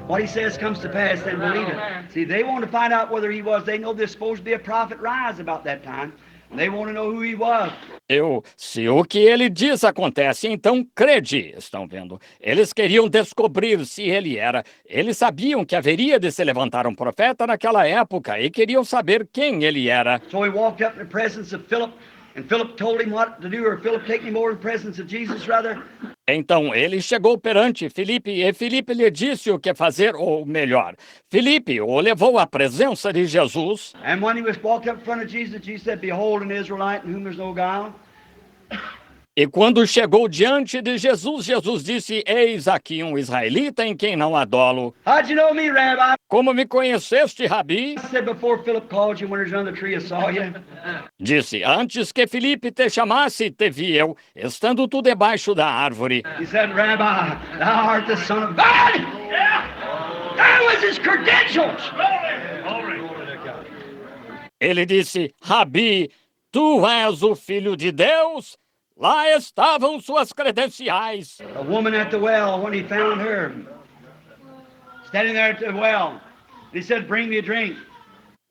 what he says comes to pass, then believe it. See, they want to find out whether he was. They know there's supposed to be a prophet rise about that time. They want to know who he was. Se o que ele diz acontece, então crede, estão vendo? Eles queriam descobrir se ele era. Eles sabiam que haveria de se levantar um profeta naquela época e queriam saber quem ele era. So he walked up in the presence of Philip, and Philip told him what to do, or Philip taking him over in the presence of Jesus, rather. Então ele chegou perante Filipe e Filipe lhe disse o que fazer, ou melhor, Filipe o levou à presença de Jesus. And when he was walked up in front of Jesus, Jesus said, "Behold, an Israelite in whom there's no guile." E quando chegou diante de Jesus, Jesus disse, eis aqui um israelita em quem não há dolo. How'd you know me, Rabbi? Como me conheceste, Rabi? I said, before Philip called you when he was under the tree, I saw you. Disse, antes que Filipe te chamasse, te vi eu, estando tu debaixo da árvore. He said, Rabbi, thou art the Son of God. That was his credentials. Ele disse, Rabi, tu és o Filho de Deus? Lá estavam suas credenciais. A woman at the well, when he found her, standing there at the well, he said, bring me a drink.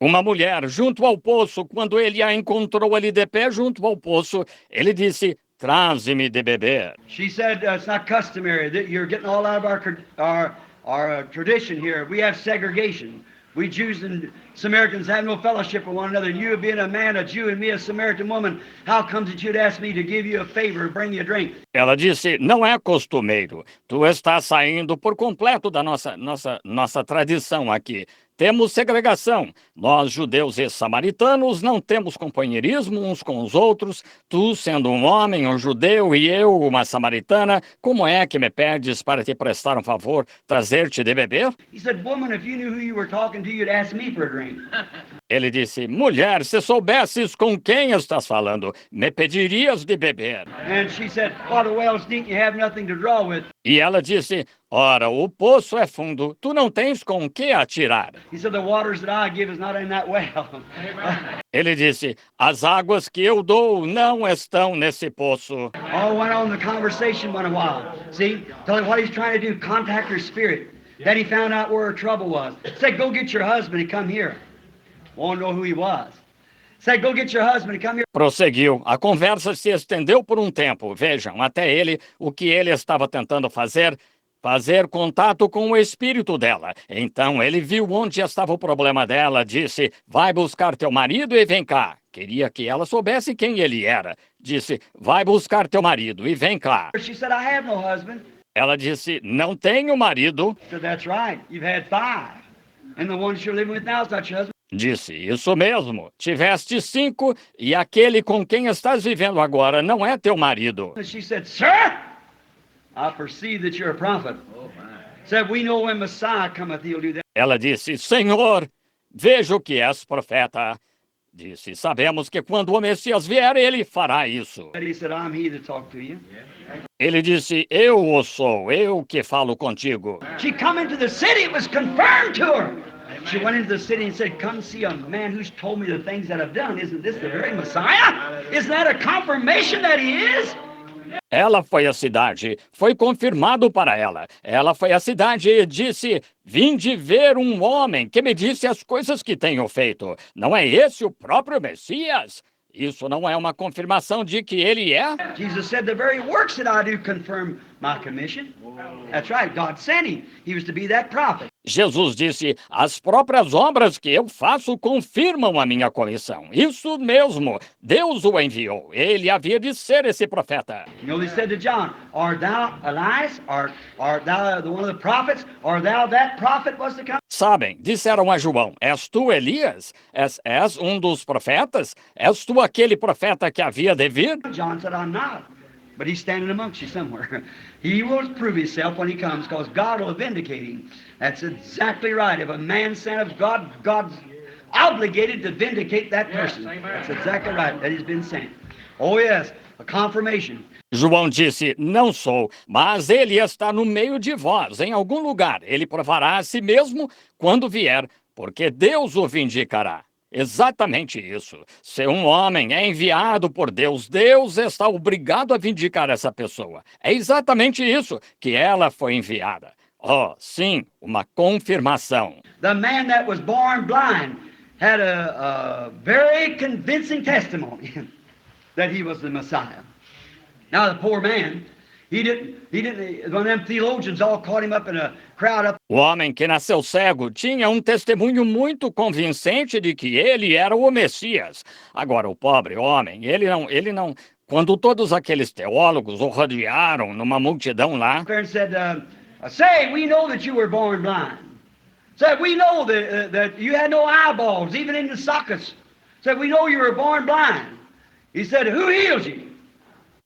Uma mulher junto ao poço, quando ele a encontrou ali de pé junto ao poço, ele disse, traze-me de beber. She said, it's not customary that you're getting all out of our tradition here. We have segregation. We Jews and Samaritans have no fellowship with one another. You being a man, a Jew, and me, a Samaritan woman, how comes it you'd ask me to give you a favor, bring you a drink? Ela disse, não é costumeiro. Tu estás saindo por completo da nossa tradição aqui. Temos segregação. Nós, judeus e samaritanos, não temos companheirismo uns com os outros. Tu, sendo um homem, um judeu, e eu, uma samaritana, como é que me pedes para te prestar um favor, trazer-te de beber? He said, woman, if you knew who you were talking to, you'd ask me for a drink. Ele disse, mulher, se soubesses com quem estás falando, me pedirias de beber. And she said, oh, the well's deep, you have nothing to draw with. E ela disse, ora, o poço é fundo, tu não tens com o que atirar. He said, the waters that I give is not in that well. Ele disse, as águas que eu dou não estão nesse poço. Oh, went on, the conversation went a while. See, tell him what he's trying to do, contact her spirit. Then he found out where her trouble was. Said, go get your husband and come here. Won't know who he was. Said, go get your husband and come here. Prosseguiu. A conversa se estendeu por um tempo. Vejam, até ele, o que ele estava tentando fazer contato com o espírito dela. Então ele viu onde estava o problema dela, disse, vai buscar teu marido e vem cá. Queria que ela soubesse quem ele era. Disse, vai buscar teu marido e vem cá. She said, I have no husband. Ela disse, não tenho marido. He said, that's right, you've had 5. And the one you're living with now is not your husband. Disse, isso mesmo, tiveste 5 e aquele com quem estás vivendo agora não é teu marido. And she said, sir, I perceive that you're a prophet. Said, we know when Messiah cometh, he'll do that. Ela disse, Senhor, vejo que és profeta. Disse, sabemos que quando o Messias vier, ele fará isso. He said, I'm he that talked to you. Ele disse, eu o sou, eu que falo contigo. She come into the city, it was confirmed to her. She went into the city and said, come see a man who's told me the things that I've done. Isn't this the very Messiah? Isn't that a confirmation that he is? Ela foi à cidade, foi confirmado para ela. Ela foi à cidade e disse, vim de ver um homem que me disse as coisas que tenho feito. Não é esse o próprio Messias? Isso não é uma confirmação de que ele é? Jesus said, the very works that I do confirm my commission. That's right, God sent him. He was to be that prophet. Jesus disse, as próprias obras que eu faço confirmam a minha comissão. Isso mesmo, Deus o enviou. Ele havia de ser esse profeta. You know, they said to John, art thou Elias? Art thou the one of the prophets? Art thou that prophet was to come? Sabem, disseram a João, és tu Elias? És um dos profetas? És tu aquele profeta que havia de vir? John said, I'm not. But he's standing amongst you somewhere. He will prove himself when he comes, because God will vindicate him. That's exactly right. If a man's son of God, God's obligated to vindicate that person. That's exactly right, that he's been sent. Oh yes, a confirmation. João disse, não sou, mas ele está no meio de vós, em algum lugar. Ele provará a si mesmo quando vier, porque Deus o vindicará. Exatamente isso. Se um homem é enviado por Deus, Deus está obrigado a vindicar essa pessoa. É exatamente isso que ela foi enviada. Oh, sim, uma confirmação. The man that was born blind had a very convincing testimony that he was the Messiah. Now, the poor man, one of them theologians all caught him up in a crowd up. O homem que nasceu cego tinha um testemunho muito convincente de que ele era o Messias. Agora, o pobre homem, ele não. Quando todos aqueles teólogos o rodearam numa multidão lá, And said, say, we know that you were born blind. Said, we know that you had no eyeballs, even in the sockets. Said, we know you were born blind. He said, who healed you?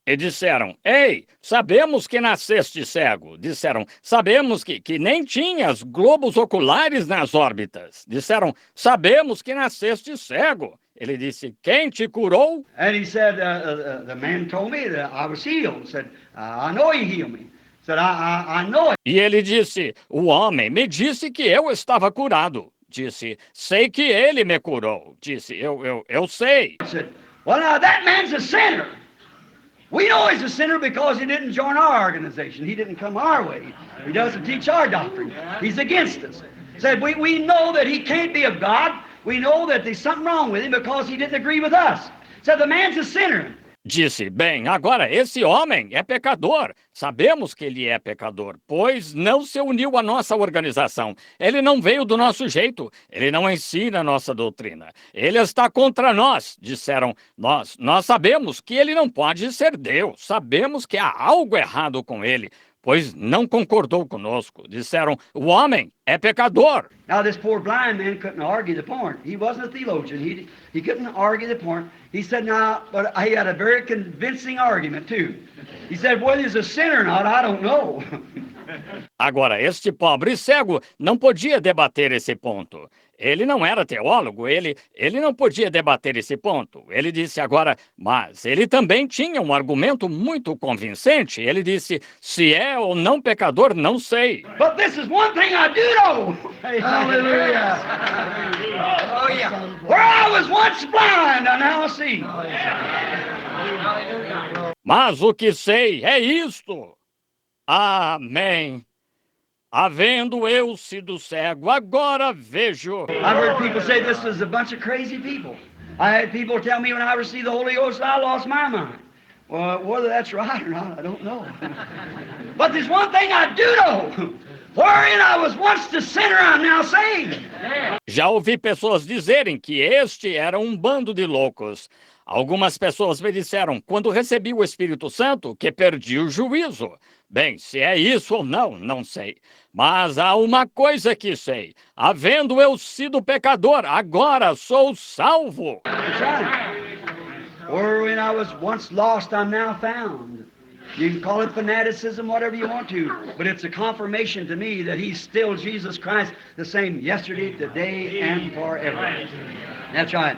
e disseram: Ei, sabemos que nasceste cego. Disseram: Sabemos que nem tinhas globos oculares nas órbitas. Disseram: Sabemos que nasceste cego. Ele disse: Quem te curou? And he said, the man told me that I was healed. Said, I know he healed me. Said, I know it. E ele disse: O homem me disse que eu estava curado. Disse: Sei que ele me curou. Disse: Eu sei. Said, well, now that man's a sinner. We know he's a sinner because he didn't join our organization. He didn't come our way. He doesn't teach our doctrine. He's against us. Said, we know that he can't be of God. We know that there's something wrong with him because he didn't agree with us. Said, the man's a sinner. Disse: Bem, agora esse homem é pecador. Sabemos que ele é pecador, pois não se uniu à nossa organização. Ele não veio do nosso jeito. Ele não ensina a nossa doutrina. Ele está contra nós. Disseram: Nós sabemos que ele não pode ser Deus. Sabemos que há algo errado com ele, pois não concordou conosco. Disseram: O homem é pecador. Now, this poor blind man couldn't argue the point. He wasn't a theologian. He couldn't argue the point. He said, now, but he had a very convincing argument, too. He said, whether he's a sinner or not, I don't know. Agora, este pobre cego não podia debater esse ponto. Ele não era teólogo, ele não podia debater esse ponto. Ele disse agora, mas ele também tinha um argumento muito convincente. Ele disse: se é ou não pecador, não sei. But this is one thing I do know. Hallelujah. Oh, yeah. Where I was once blind, I now see. Mas o que sei é isto. Amém. Havendo eu sido cego, agora vejo. I've heard people say this is a bunch of crazy people. I had people tell me when I received the Holy Ghost, I lost my mind. Well, whether that's right or not, I don't know. But there's one thing I do know. Wherein I was once the sinner, I'm now saved. Já ouvi pessoas dizerem que este era um bando de loucos. Algumas pessoas me disseram, quando recebi o Espírito Santo, que perdi o juízo. Bem, se é isso ou não, não sei. Mas há uma coisa que sei. Havendo eu sido pecador, agora sou salvo. That's right. Wherein I was once lost, I'm now found. You can call it fanaticism, whatever you want to, but it's a confirmation to me that he's still Jesus Christ, the same yesterday, today, and forever. That's right.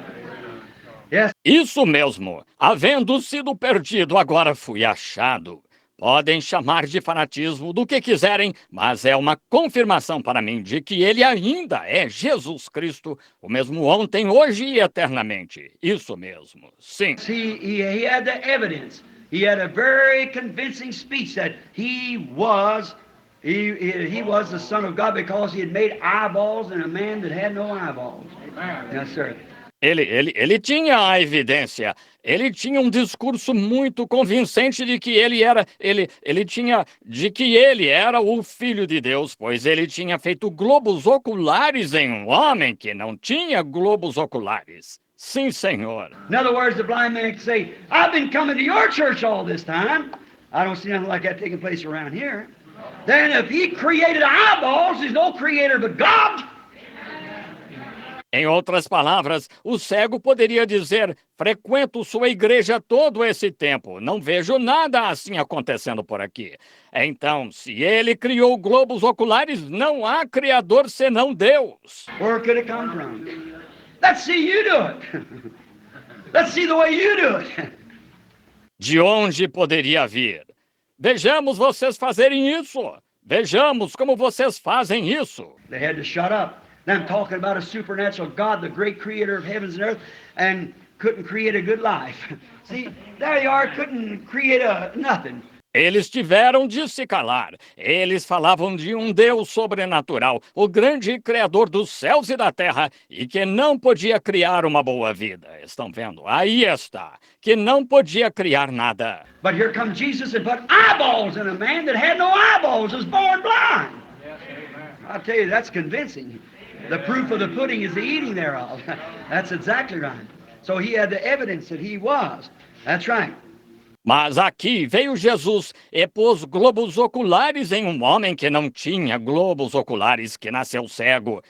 Yes. Isso mesmo. Havendo sido perdido, agora fui achado. Podem chamar de fanatismo do que quiserem, mas é uma confirmação para mim de que ele ainda é Jesus Cristo, o mesmo ontem, hoje e eternamente. Isso mesmo, sim. See, he had the evidence. He had a very convincing speech that he was the Son of God because he had made eyeballs in a man that had no eyeballs. Yes, sir. Ele tinha a evidência, ele tinha um discurso muito convincente de que ele era o Filho de Deus, pois ele tinha feito globos oculares em um homem que não tinha globos oculares. Sim, Senhor. In other words, the blind man could say, I've been coming to your church all this time. I don't see nothing like that taking place around here. Then if he created eyeballs, there's no creator but God. Em outras palavras, o cego poderia dizer: frequento sua igreja todo esse tempo, não vejo nada assim acontecendo por aqui. Então, se ele criou globos oculares, não há criador senão Deus. Where could it come from? Let's see you do it. Let's see the way you do it. De onde poderia vir? Vejamos vocês fazerem isso. Vejamos como vocês fazem isso. They had to shut up. Them talking about a supernatural God, the great creator of heavens and earth, and couldn't create a good life. See, there you are, couldn't create nothing. Eles tiveram de se calar. Eles falavam de um Deus sobrenatural, o grande Criador dos céus e da terra, e que não podia criar uma boa vida. Estão vendo? Aí está. Que não podia criar nada. But here come Jesus and put eyeballs in a man that had no eyeballs, was born blind. I'll tell you, that's convincing. The proof of the pudding is the eating thereof. That's exactly right. So he had the evidence that he was. That's right. Mas aqui veio Jesus e pôs globos oculares em um homem que não tinha globos oculares, que nasceu cego.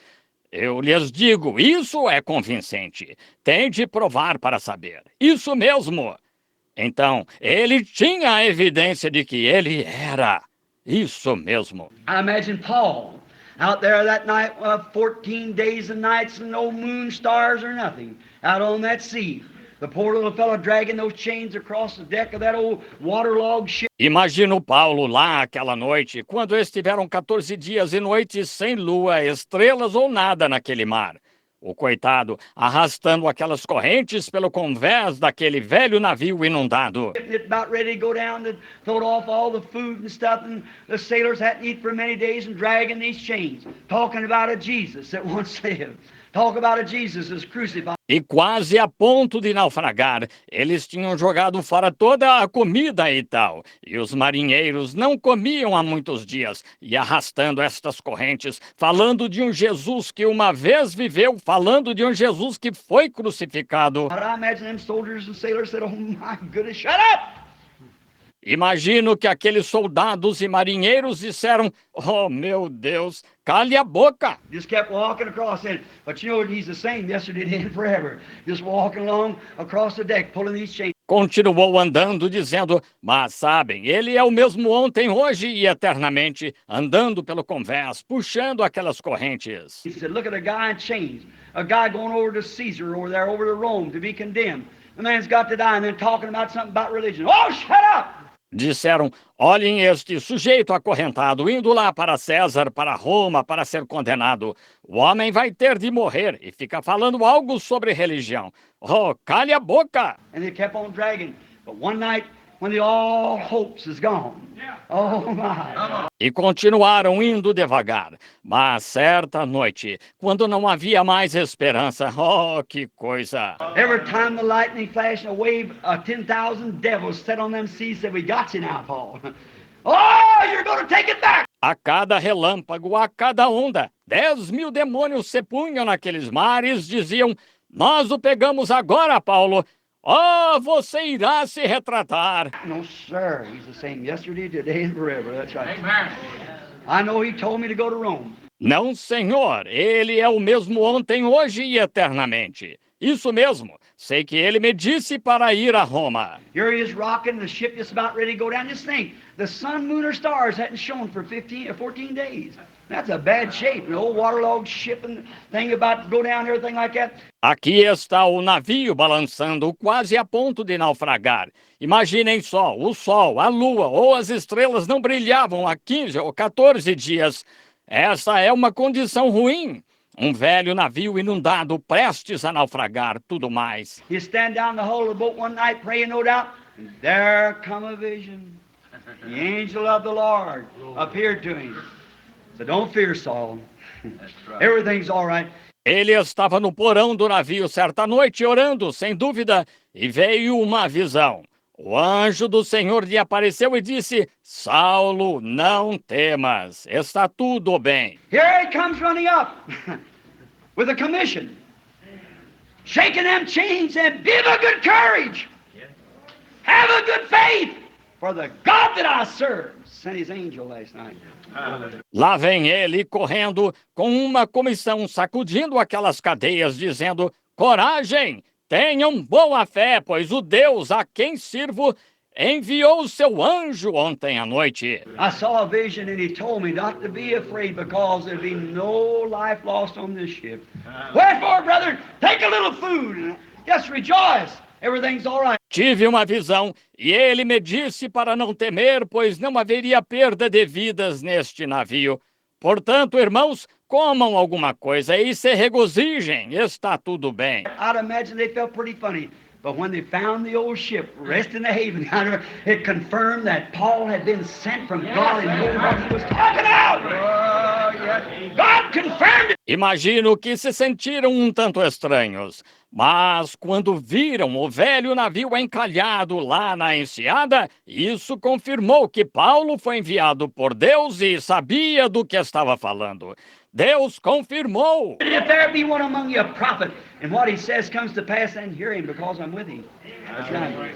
Eu lhes digo, isso é convincente. Tem de provar para saber. Isso mesmo. Então, ele tinha a evidência de que ele era. Isso mesmo. I imagine Paul out there that night, 14 days and nights and no moon, stars or nothing, out on that sea. The poor little fellow dragging those chains across the deck of that old waterlogged ship. Imagino Paulo lá aquela noite, quando estiveram 14 dias e noites sem lua, estrelas ou nada naquele mar. O coitado arrastando aquelas correntes pelo convés daquele velho navio inundado. It's about ready to go down to throw off all the food and stuff, and the sailors hadn't eaten for many days and dragging these chains, talking about a Jesus that once lived. Talk about a Jesus that's crucified. E quase a ponto de naufragar, eles tinham jogado fora toda a comida e tal. E os marinheiros não comiam há muitos dias, e arrastando estas correntes, falando de um Jesus que uma vez viveu, falando de um Jesus que foi crucificado. I imagine them soldiers and sailors said, "Oh my goodness, shut up!" Imagino que aqueles soldados e marinheiros disseram, oh meu Deus, cale a boca. Just kept walking across it. But you know, he's the same yesterday, today, and forever. Just walking along across the deck, pulling these chains. Continuou andando, dizendo, mas sabem, ele é o mesmo ontem, hoje e eternamente, andando pelo convés, puxando aquelas correntes. He said, look at a guy in chains. A guy going over to Caesar, over there, over to Rome, to be condemned. The man's got to die, and then talking about something about religion. Oh, shut up! Disseram, olhem este sujeito acorrentado, indo lá para César, para Roma, para ser condenado. O homem vai ter de morrer e fica falando algo sobre religião. Oh, cale a boca! And they kept on dragging. But one night, when all hopes is gone. Oh, my. E continuaram indo devagar. Mas certa noite, quando não havia mais esperança, oh, que coisa! Every time the lightning flashed, a wave of 10,000 devils set on them seas, said, we got you now, Paul. Oh, you're going to take it back! A cada relâmpago, a cada onda, 10.000 demônios se punham naqueles mares, diziam, nós o pegamos agora, Paulo. Oh, você irá se retratar. No, sir. He's the same yesterday, today, and forever. That's right. Amen. I know he told me to go to Rome. Não, senhor. Ele é o mesmo ontem, hoje e eternamente. Isso mesmo. Sei que ele me disse para ir a Roma. Here he is rocking the ship just about ready to go down. Just think, the sun, moon, or stars hadn't shone for 15 or 14 days. That's a bad shape. An old waterlogged ship and thing about to go down, everything like that. Aqui está o navio balançando, quase a ponto de naufragar. Imaginem só, o sol, a lua ou as estrelas não brilhavam há 15 ou 14 dias. Essa é uma condição ruim. Um velho navio inundado, prestes a naufragar, tudo mais. He stand down the hull of the boat one night praying, no doubt, and there come a vision. The angel of the Lord appeared to him. So don't fear, Saul. Everything's all right. Ele estava no porão do navio certa noite orando, sem dúvida, e veio uma visão. O anjo do Senhor lhe apareceu e disse, Saulo, não temas, está tudo bem. Here he comes running up with a commission, shaking them chains and be of a good courage. Have a good faith, for the God that I serve sent his angel last night. Lá vem ele correndo com uma comissão, sacudindo aquelas cadeias, dizendo, coragem, tenham boa fé, pois o Deus a quem sirvo enviou o seu anjo ontem à noite. I saw a vision and he told me not to be afraid because there'd be no life lost on this ship. Wherefore, brethren, take a little food and just rejoice. Everything's all right. Tive uma visão e ele me disse para não temer, pois não haveria perda de vidas neste navio. Portanto, irmãos, comam alguma coisa e se regozijem, está tudo bem. I'd imagine they felt pretty funny. But when they found the old ship resting in the haven down there, it confirmed that Paul had been sent from God and knew what he was talking about. God confirmed it. Imagino que se sentiram um tanto estranhos, mas quando viram o velho navio encalhado lá na enseada, isso confirmou que Paulo foi enviado por Deus e sabia do que estava falando. Deus confirmou. If there be one among you a prophet, and what he says comes to pass, then hear him, because I'm with him. That's right.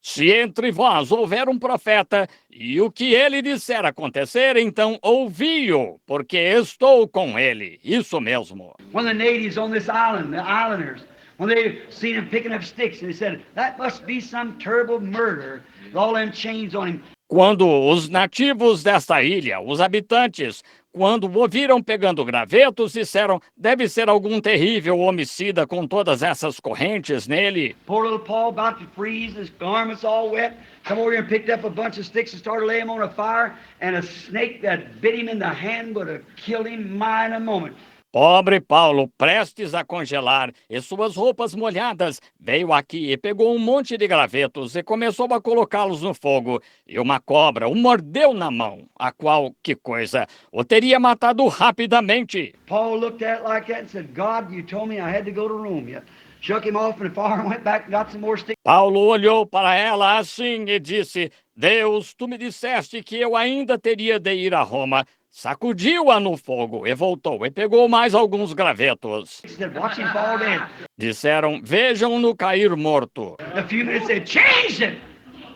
Se entre vós houver um profeta, e o que ele disser acontecer, então ouvi-o, porque estou com ele. Isso mesmo. When the natives on this island, the islanders, when they seen him picking up sticks, and they said, that must be some terrible murder, with all them chains on him. Quando os nativos desta ilha, os habitantes, quando o ouviram pegando gravetos, disseram, deve ser algum terrível homicida com todas essas correntes nele. Poor little Paul about to freeze, his garments all wet, come over here and picked up a bunch of sticks and started laying them on a fire, and a snake that bit him in the hand would have killed him in a moment. Pobre Paulo, prestes a congelar e suas roupas molhadas, veio aqui e pegou um monte de gravetos e começou a colocá-los no fogo. E uma cobra o mordeu na mão, a qual, que coisa, o teria matado rapidamente. Paul looked at it like that and said, God, you told me I had to go to Rome yet. Shook him off in the fire and went back and got some more sticks. Paulo olhou para ela assim e disse, Deus, tu me disseste que eu ainda teria de ir a Roma. Sacudiu-a no fogo e voltou e pegou mais alguns gravetos. He said, watch him fall dead. Disseram, vejam-no cair morto. In a few minutes they changed it.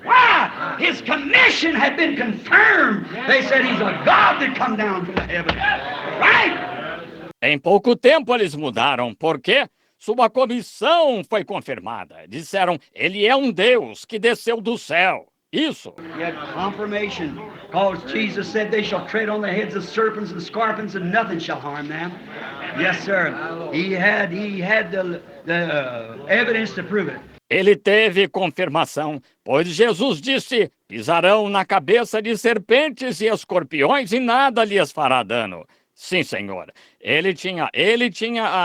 Why? His commission had been confirmed. They said he's a God that come down from the heaven. Right? Em pouco tempo eles mudaram, porque sua comissão foi confirmada. Disseram, ele é um Deus que desceu do céu. Isso. He had confirmation, because Jesus said they shall tread on the heads of serpents and scorpions and nothing shall harm them. Yes, sir. He had the evidence to prove it. Ele teve confirmação, pois Jesus disse, pisarão na cabeça de serpentes e escorpiões e nada lhes fará dano. Sim, Senhor. Ele tinha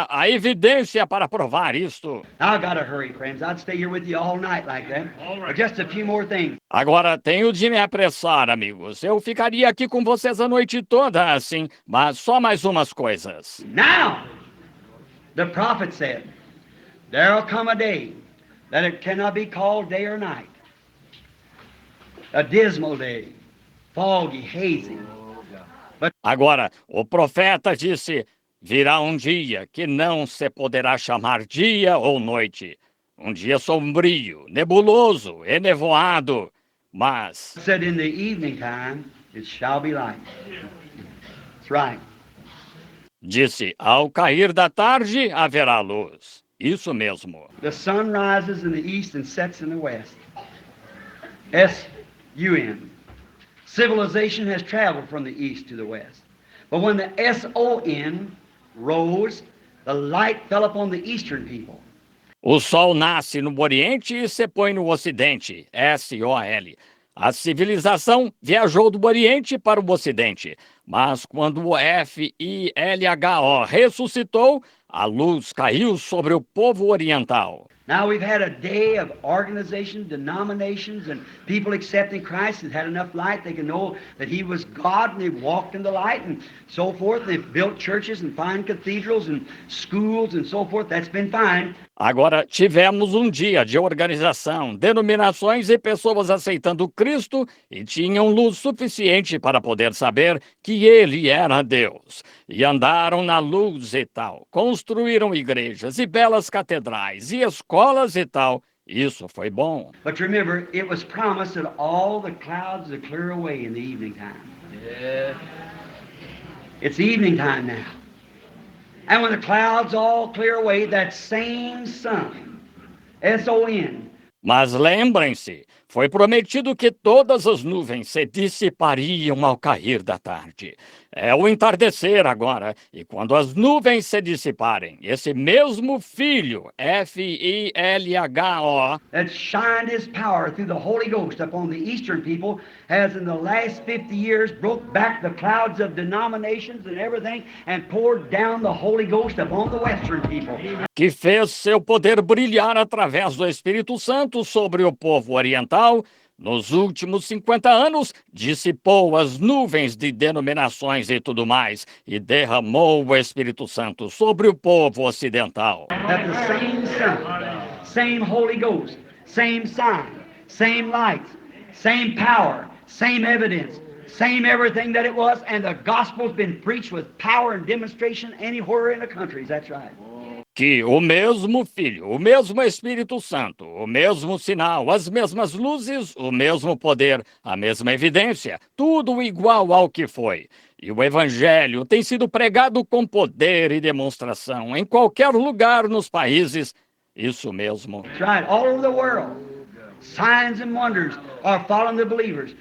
a evidência para provar isto. Now I gotta hurry, friends. I'd stay here with you all night like that. But just a few more things. Agora tenho de me apressar, amigos. Eu ficaria aqui com vocês a noite toda assim, mas só mais umas coisas. Now, the prophet said, there'll come a day that it cannot be called day or night. A dismal day, foggy, hazy. Agora, o profeta disse, virá um dia que não se poderá chamar dia ou noite. Um dia sombrio, nebuloso e nevoado. Mas, Said in the evening time, it shall be light. That's right. disse, ao cair da tarde haverá luz. Isso mesmo. The sun rises in the east and sets in the west. S-U-N. Civilization has traveled from the east to the west. But when the S-O-N rose, the light fell upon the eastern people. O sol nasce no Oriente e se põe no Ocidente. S-O-L. A civilização viajou do Oriente para o Ocidente. Mas quando o F-I-L-H-O ressuscitou, a luz caiu sobre o povo oriental. Now we've had a day of organizations, denominations, and people accepting Christ that had enough light they can know that He was God, and they walked in the light and so forth. They've built churches and fine cathedrals and schools and so forth. That's been fine. Agora, tivemos um dia de organização, denominações e pessoas aceitando Cristo e tinham luz suficiente para poder saber que Ele era Deus. E andaram na luz e tal, construíram igrejas e belas catedrais e escolas e tal. Isso foi bom. But remember, it was promised that all the clouds would clear away in the evening time. Yeah. It's evening time now. And when the clouds all clear away, that same sun, S-O-N. Mas lembrem-se, Foi prometido que todas as nuvens se dissipariam ao cair da tarde. É o entardecer agora, e quando as nuvens se dissiparem, esse mesmo Filho, Filho, that shined his power through the Holy Ghost upon the Eastern people, has in the last 50 years broke back the clouds of denominations and everything and poured down the Holy Ghost upon the Western people. que fez seu poder brilhar através do Espírito Santo sobre o povo oriental, nos últimos 50 anos, dissipou as nuvens de denominações e tudo mais, e derramou o Espírito Santo sobre o povo ocidental. That the same Son, same Holy Ghost, same sign, same lights, same power, same evidence, same everything that it was, and the gospel's been preached with power and demonstration anywhere in the countries. That's right. Que o mesmo Filho, o mesmo Espírito Santo, o mesmo sinal, as mesmas luzes, o mesmo poder, a mesma evidência, tudo igual ao que foi. E o Evangelho tem sido pregado com poder e demonstração em qualquer lugar nos países. Isso mesmo. That's right. All over the world, signs and wonders are following the believers.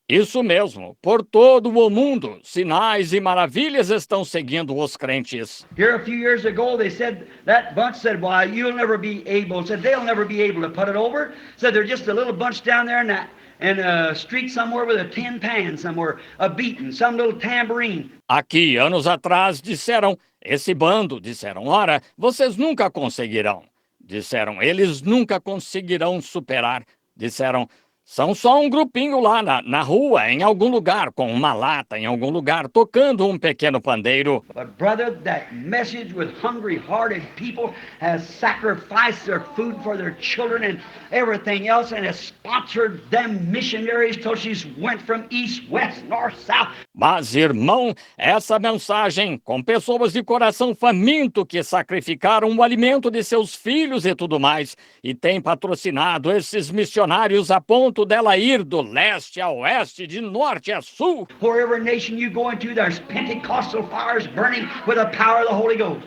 Isso mesmo. Por todo o mundo, sinais e maravilhas estão seguindo os crentes. Here a few years ago, they said, that bunch said, "Why, you'll never be able," said, "they'll never be able to put it over." Said, "They're just a little bunch down there in a street somewhere with a tin pan somewhere, a beating, some little tambourine." Aqui, anos atrás, disseram, esse bando, disseram, ora, vocês nunca conseguirão. Disseram, eles nunca conseguirão superar. Disseram, são só um grupinho lá na rua, em algum lugar, com uma lata, em algum lugar, tocando um pequeno pandeiro. But brother, that message with hungry-hearted people has sacrificed their food for their children and everything else, and has sponsored them missionaries till she's went from east, west, north, south. Mas, irmão, essa mensagem, com pessoas de coração faminto que sacrificaram o alimento de seus filhos e tudo mais, e tem patrocinado esses missionários a ponto dela ir do leste a oeste, de norte a sul. Wherever nation you go into, there's Pentecostal fires burning with the power of the Holy Ghost.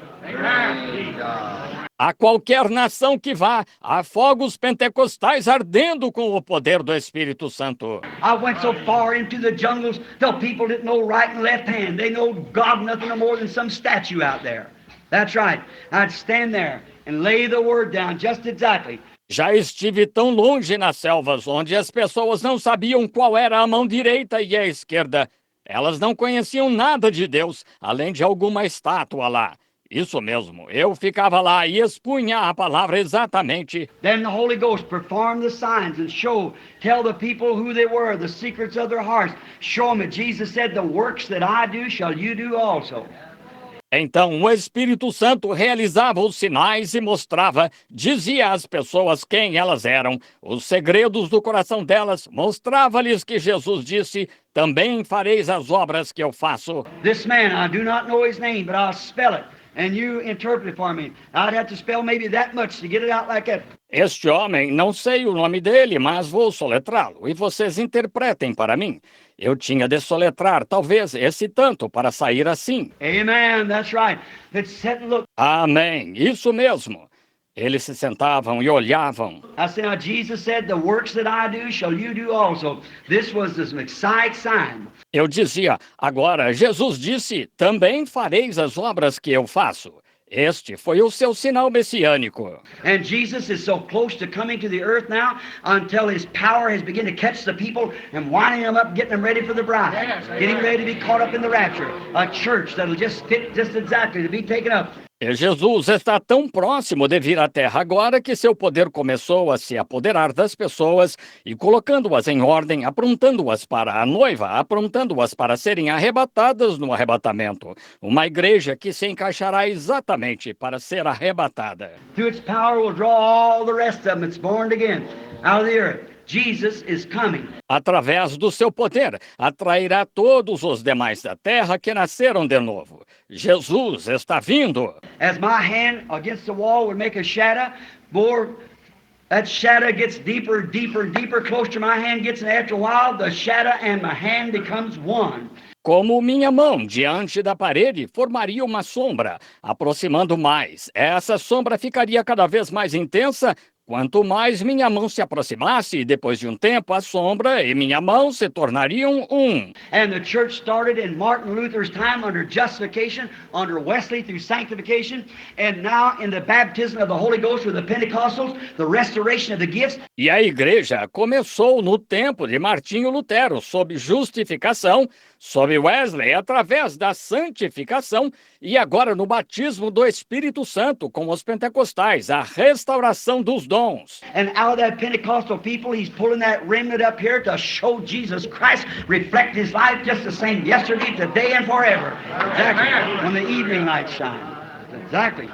A qualquer nação que vá, há fogos pentecostais ardendo com o poder do Espírito Santo. I went so far into the jungles till people didn't know right and left hand. They know God nothing no more than some statue out there. That's right. I'd stand there and lay the word down just exactly. Já estive tão longe nas selvas, onde as pessoas não sabiam qual era a mão direita e a esquerda. Elas não conheciam nada de Deus, além de alguma estátua lá. Isso mesmo, eu ficava lá e expunha a palavra exatamente. Then the Holy Ghost performed the signs and tell the people who they were, the secrets of their hearts. Show them that Jesus said, "The works that I do shall you do also." Então o Espírito Santo realizava os sinais e mostrava, dizia às pessoas quem elas eram, os segredos do coração delas, mostrava-lhes que Jesus disse, também fareis as obras que eu faço. This man, I do not know his name, but I'll spell it, and you interpret it for me. I'd have to spell maybe that much to get it out like that. Este homem, não sei o nome dele, mas vou soletrá-lo, e vocês interpretem para mim. Eu tinha de soletrar, talvez, esse tanto, para sair assim. Amen, that's right. Let's sit and look. Amém, isso mesmo. Eles se sentavam e olhavam. I said, now Jesus said, "The works that I do shall you do also." This was the Messiah sign. Eu dizia, agora, Jesus disse, também fareis as obras que eu faço. Este foi o seu sinal messiânico. And Jesus is so close to coming to the earth now until his power has begun to catch the people and winding them up, getting them ready for the bride, getting ready to be caught up in the rapture. A church that'll just fit just exactly to be taken up. E Jesus está tão próximo de vir à Terra agora que seu poder começou a se apoderar das pessoas e colocando-as em ordem, aprontando-as para a noiva, aprontando-as para serem arrebatadas no arrebatamento. Uma igreja que se encaixará exatamente para ser arrebatada. Through its power will draw all the rest of them that's born again out of the earth. Jesus is coming. Através do seu poder, atrairá todos os demais da terra que nasceram de novo. Jesus está vindo. As my hand against the wall would make a shadow, more that shadow gets deeper, deeper, deeper, close to my hand gets, and after a while, the shadow and my hand becomes one. Como minha mão diante da parede formaria uma sombra, aproximando mais. Essa sombra ficaria cada vez mais intensa. quanto mais minha mão se aproximasse, e depois de um tempo a sombra e minha mão se tornariam um. And the church started in Martin Luther's time under justification, under Wesley through sanctification, and now in the baptism of the Holy Ghost with the Pentecostals, the restoration of the gifts. E a igreja começou no tempo de Martinho Lutero, sob justificação, sob Wesley, através da santificação, e agora no batismo do Espírito Santo, com os pentecostais, a restauração dos dons. And out of that Pentecostal people, he's pulling that remnant up here to show Jesus Christ, reflect his life just the same yesterday, today, and forever. Exactly. When the evening light shines. Exactly.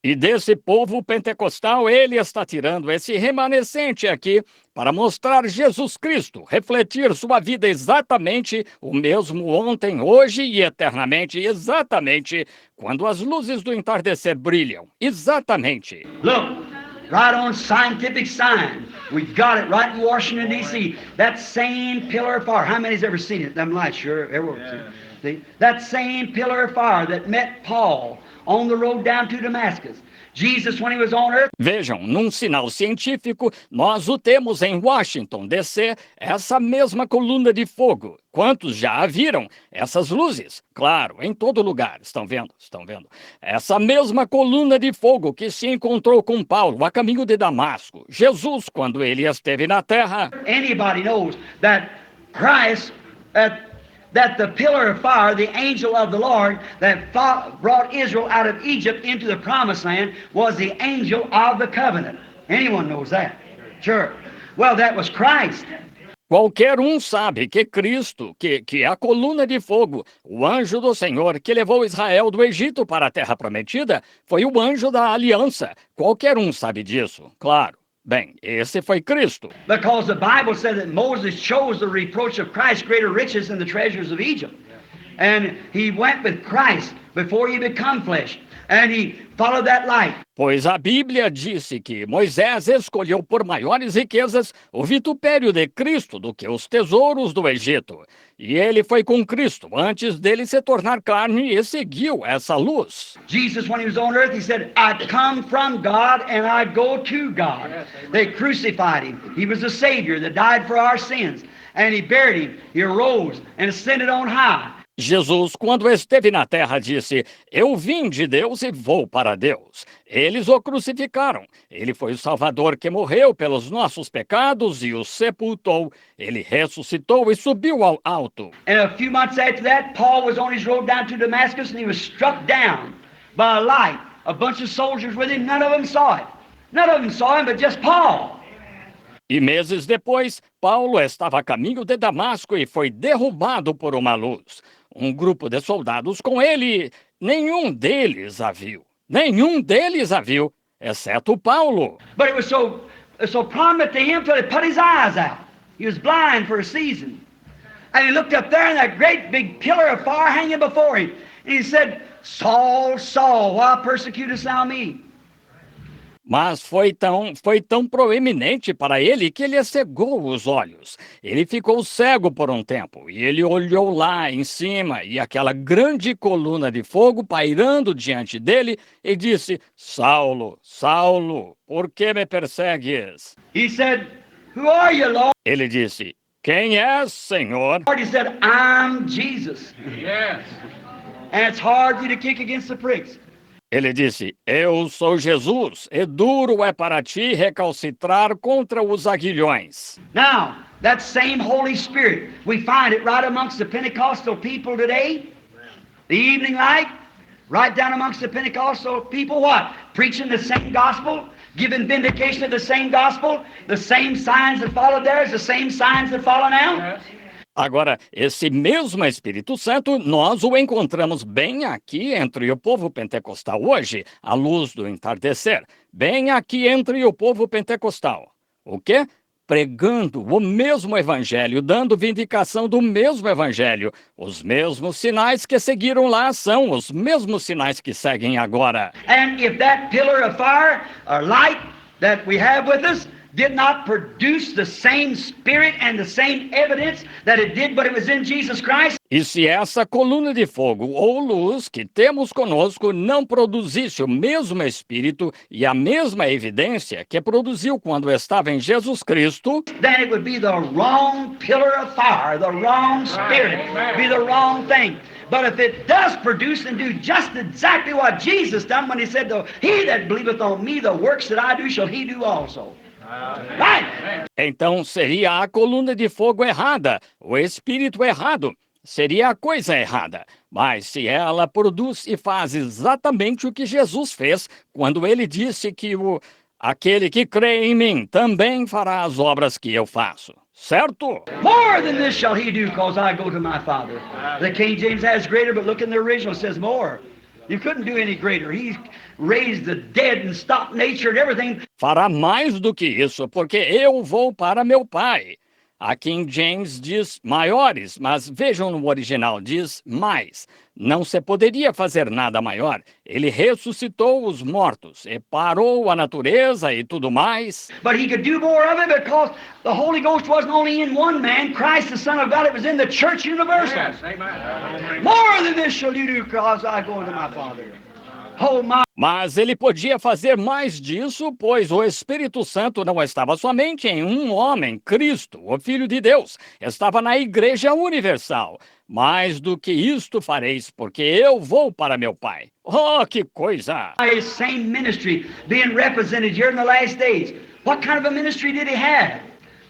E desse povo pentecostal, ele está tirando esse remanescente aqui para mostrar Jesus Cristo, refletir sua vida exatamente o mesmo ontem, hoje e eternamente, exatamente quando as luzes do entardecer brilham. Exatamente. Look, right on scientific sign. We've got it right in Washington, D.C. That same pillar of fire. How many's ever seen it? Them lights, sure. Everyone seen it. See? That same pillar of fire that met Paul on the road down to Damascus. Jesus, when he was on earth. Vejam, num sinal científico, nós o temos em Washington, D.C., essa mesma coluna de fogo. Quantos já a viram? Essas luzes? Claro, em todo lugar. Estão vendo? Estão vendo? Essa mesma coluna de fogo que se encontrou com Paulo a caminho de Damasco. Jesus, quando ele esteve na terra. Anybody knows that Christ, that the pillar of fire, the angel of the Lord that brought Israel out of Egypt into the promised land was the angel of the covenant. Anyone knows that? Sure. Well, that was Christ. Qualquer sabe que Cristo, que é a coluna de fogo, o anjo do Senhor que levou Israel do Egito para a terra prometida, foi o anjo da aliança. Qualquer sabe disso, claro. Bem, esse foi Cristo. Because the Bible said that Moses chose the reproach of Christ greater riches than the treasures of Egypt. And he went with Christ before he become flesh. And he followed that light. Pois a Bíblia disse que Moisés escolheu por maiores riquezas o vitupério de Cristo do que os tesouros do Egito. E ele foi com Cristo antes dele se tornar carne e seguiu essa luz. Jesus, when he was on earth, he said, I come from God and I go to God. They crucified him. He was the Savior that died for our sins. And he buried him. He arose and ascended on high. Jesus, quando esteve na terra, disse, eu vim de Deus e vou para Deus. Eles o crucificaram. Ele foi o Salvador que morreu pelos nossos pecados e o sepultou. Ele ressuscitou e subiu ao alto. And a few months after that, Paul was on his road down to Damascus and he was struck down by a light. A bunch of soldiers with him, none of them saw it. None of them saw him, but just Paul. E meses depois, Paulo estava a caminho de Damasco e foi derrubado por uma luz. Grupo de soldados com ele, nenhum deles a viu. Nenhum deles a viu, exceto Paulo. But it was so prominent to him till he put his eyes out. He was blind for a season. And he looked up there and that great big pillar of fire hanging before him. And he said, Saul, Saul, why persecutest thou me? Mas foi tão proeminente para ele que ele cegou os olhos. Ele ficou cego por um tempo e ele olhou lá em cima e aquela grande coluna de fogo pairando diante dele e disse, Saulo, Saulo, por que me persegues? He said, who are you, Lord? Ele disse, quem és, Senhor? He said, I'm Jesus. Yes. And it's hard for you to kick against the pricks. Ele disse, eu sou Jesus, e duro é para ti recalcitrar contra os aguilhões. Now, that same Holy Spirit, we find it right amongst the Pentecostal people today. The evening light, right down amongst the Pentecostal people, what? Preaching the same gospel, giving vindication of the same gospel, the same signs that followed there is the same signs that follow now. Yes. Agora, esse mesmo Espírito Santo, nós o encontramos bem aqui entre o povo pentecostal hoje, à luz do entardecer. Bem aqui entre o povo pentecostal. O quê? Pregando o mesmo evangelho, dando vindicação do mesmo evangelho. Os mesmos sinais que seguiram lá são os mesmos sinais que seguem agora. And if that pillar of fire or light that we have with us did not produce the same spirit and the same evidence that it did when it was in Jesus Christ? E se essa coluna de fogo ou luz que temos conosco não produzisse o mesmo espírito e a mesma evidência que produziu quando estava em Jesus Cristo, Then it would be the wrong pillar of fire, the wrong spirit, be the wrong thing. But if it does produce and do just exactly what Jesus done when he said, he that believeth on me, the works that I do shall he do also. Right? então seria a coluna de fogo errada, o espírito errado, seria a coisa errada. Mas se ela produz e faz exatamente o que Jesus fez quando ele disse que aquele que crê em mim também fará as obras que eu faço. Certo? More than this shall he do, because I go to my Father. The King James has greater, but look in the original, it says more. You couldn't do any greater. He raised the dead and stopped nature and everything. Fará mais do que isso, porque eu vou para meu Pai. A King James diz maiores, mas vejam no original, diz mais. Não se poderia fazer nada maior. Ele ressuscitou os mortos e parou a natureza e tudo mais. But he could do more of it because the Holy Ghost wasn't only in one man, Christ the Son of God, it was in the church universal. Yes, amen. More than this shall you do, because I go to my Father. Oh, my. Mas ele podia fazer mais disso, pois o Espírito Santo não estava somente em um homem, Cristo, o Filho de Deus, estava na Igreja Universal. Mais do que isto fareis, porque eu vou para meu Pai. Oh, que coisa! His same ministry being represented here in the last days. What kind of a ministry did he have?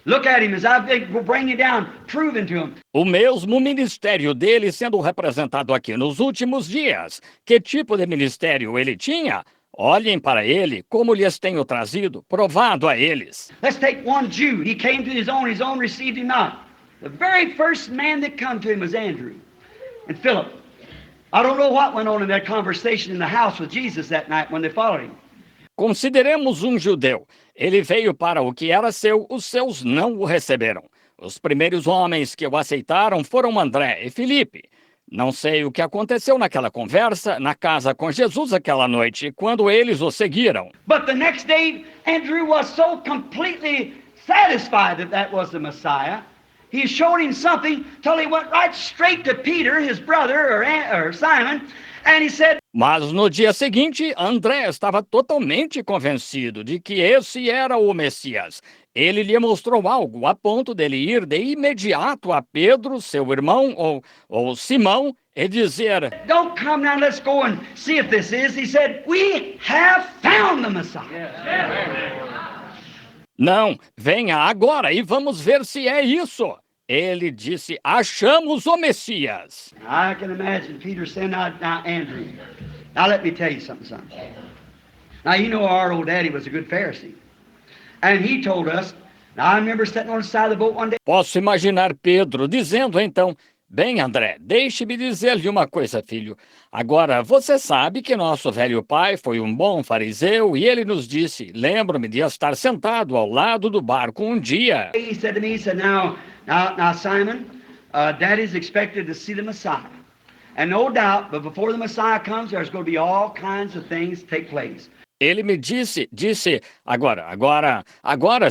Look at him as I bring you down, proving to him. O mesmo ministério dele sendo representado aqui nos últimos dias. Que tipo de ministério ele tinha? Olhem para ele, como lhes tenho trazido, provado a eles. Let's take one Jew. He came to his own received him not. The very first man that come to him was Andrew and Philip. I don't know what went on in that conversation in the house with Jesus that night when they followed him. Consideremos um judeu. Ele veio para o que era seu, os seus não o receberam. Os primeiros homens que o aceitaram foram André e Filipe. Não sei o que aconteceu naquela conversa, na casa com Jesus aquela noite, quando eles o seguiram. But the next day, Andrew was so completely satisfied that that was the Messiah. He showed him something till he went right straight to Peter, his brother, or Simon, and he said, Mas no dia seguinte, André estava totalmente convencido de que esse era o Messias. Ele lhe mostrou algo a ponto dele ir de imediato a Pedro, seu irmão, ou Simão, e dizer: don't come now, let's go and see if this is. He said, we have found the Messiah. Não, venha agora e vamos ver se é isso. Ele disse: achamos o Messias. I can imagine Peter saying, now, Andrew, now let me tell you something, son. Now, you know our old daddy was a good Pharisee. And he told us, now I remember sitting on the side of the boat one day. Posso imaginar Pedro dizendo então: bem, André, deixe-me dizer-lhe uma coisa, filho. Agora, você sabe que nosso velho pai foi um bom fariseu e ele nos disse: lembro-me de estar sentado ao lado do barco um dia. He said to me, he said, now Simon, Daddy's expected to see the Messiah. And no doubt, but before the Messiah comes, there's going to be all kinds of things take place. Ele me disse, agora,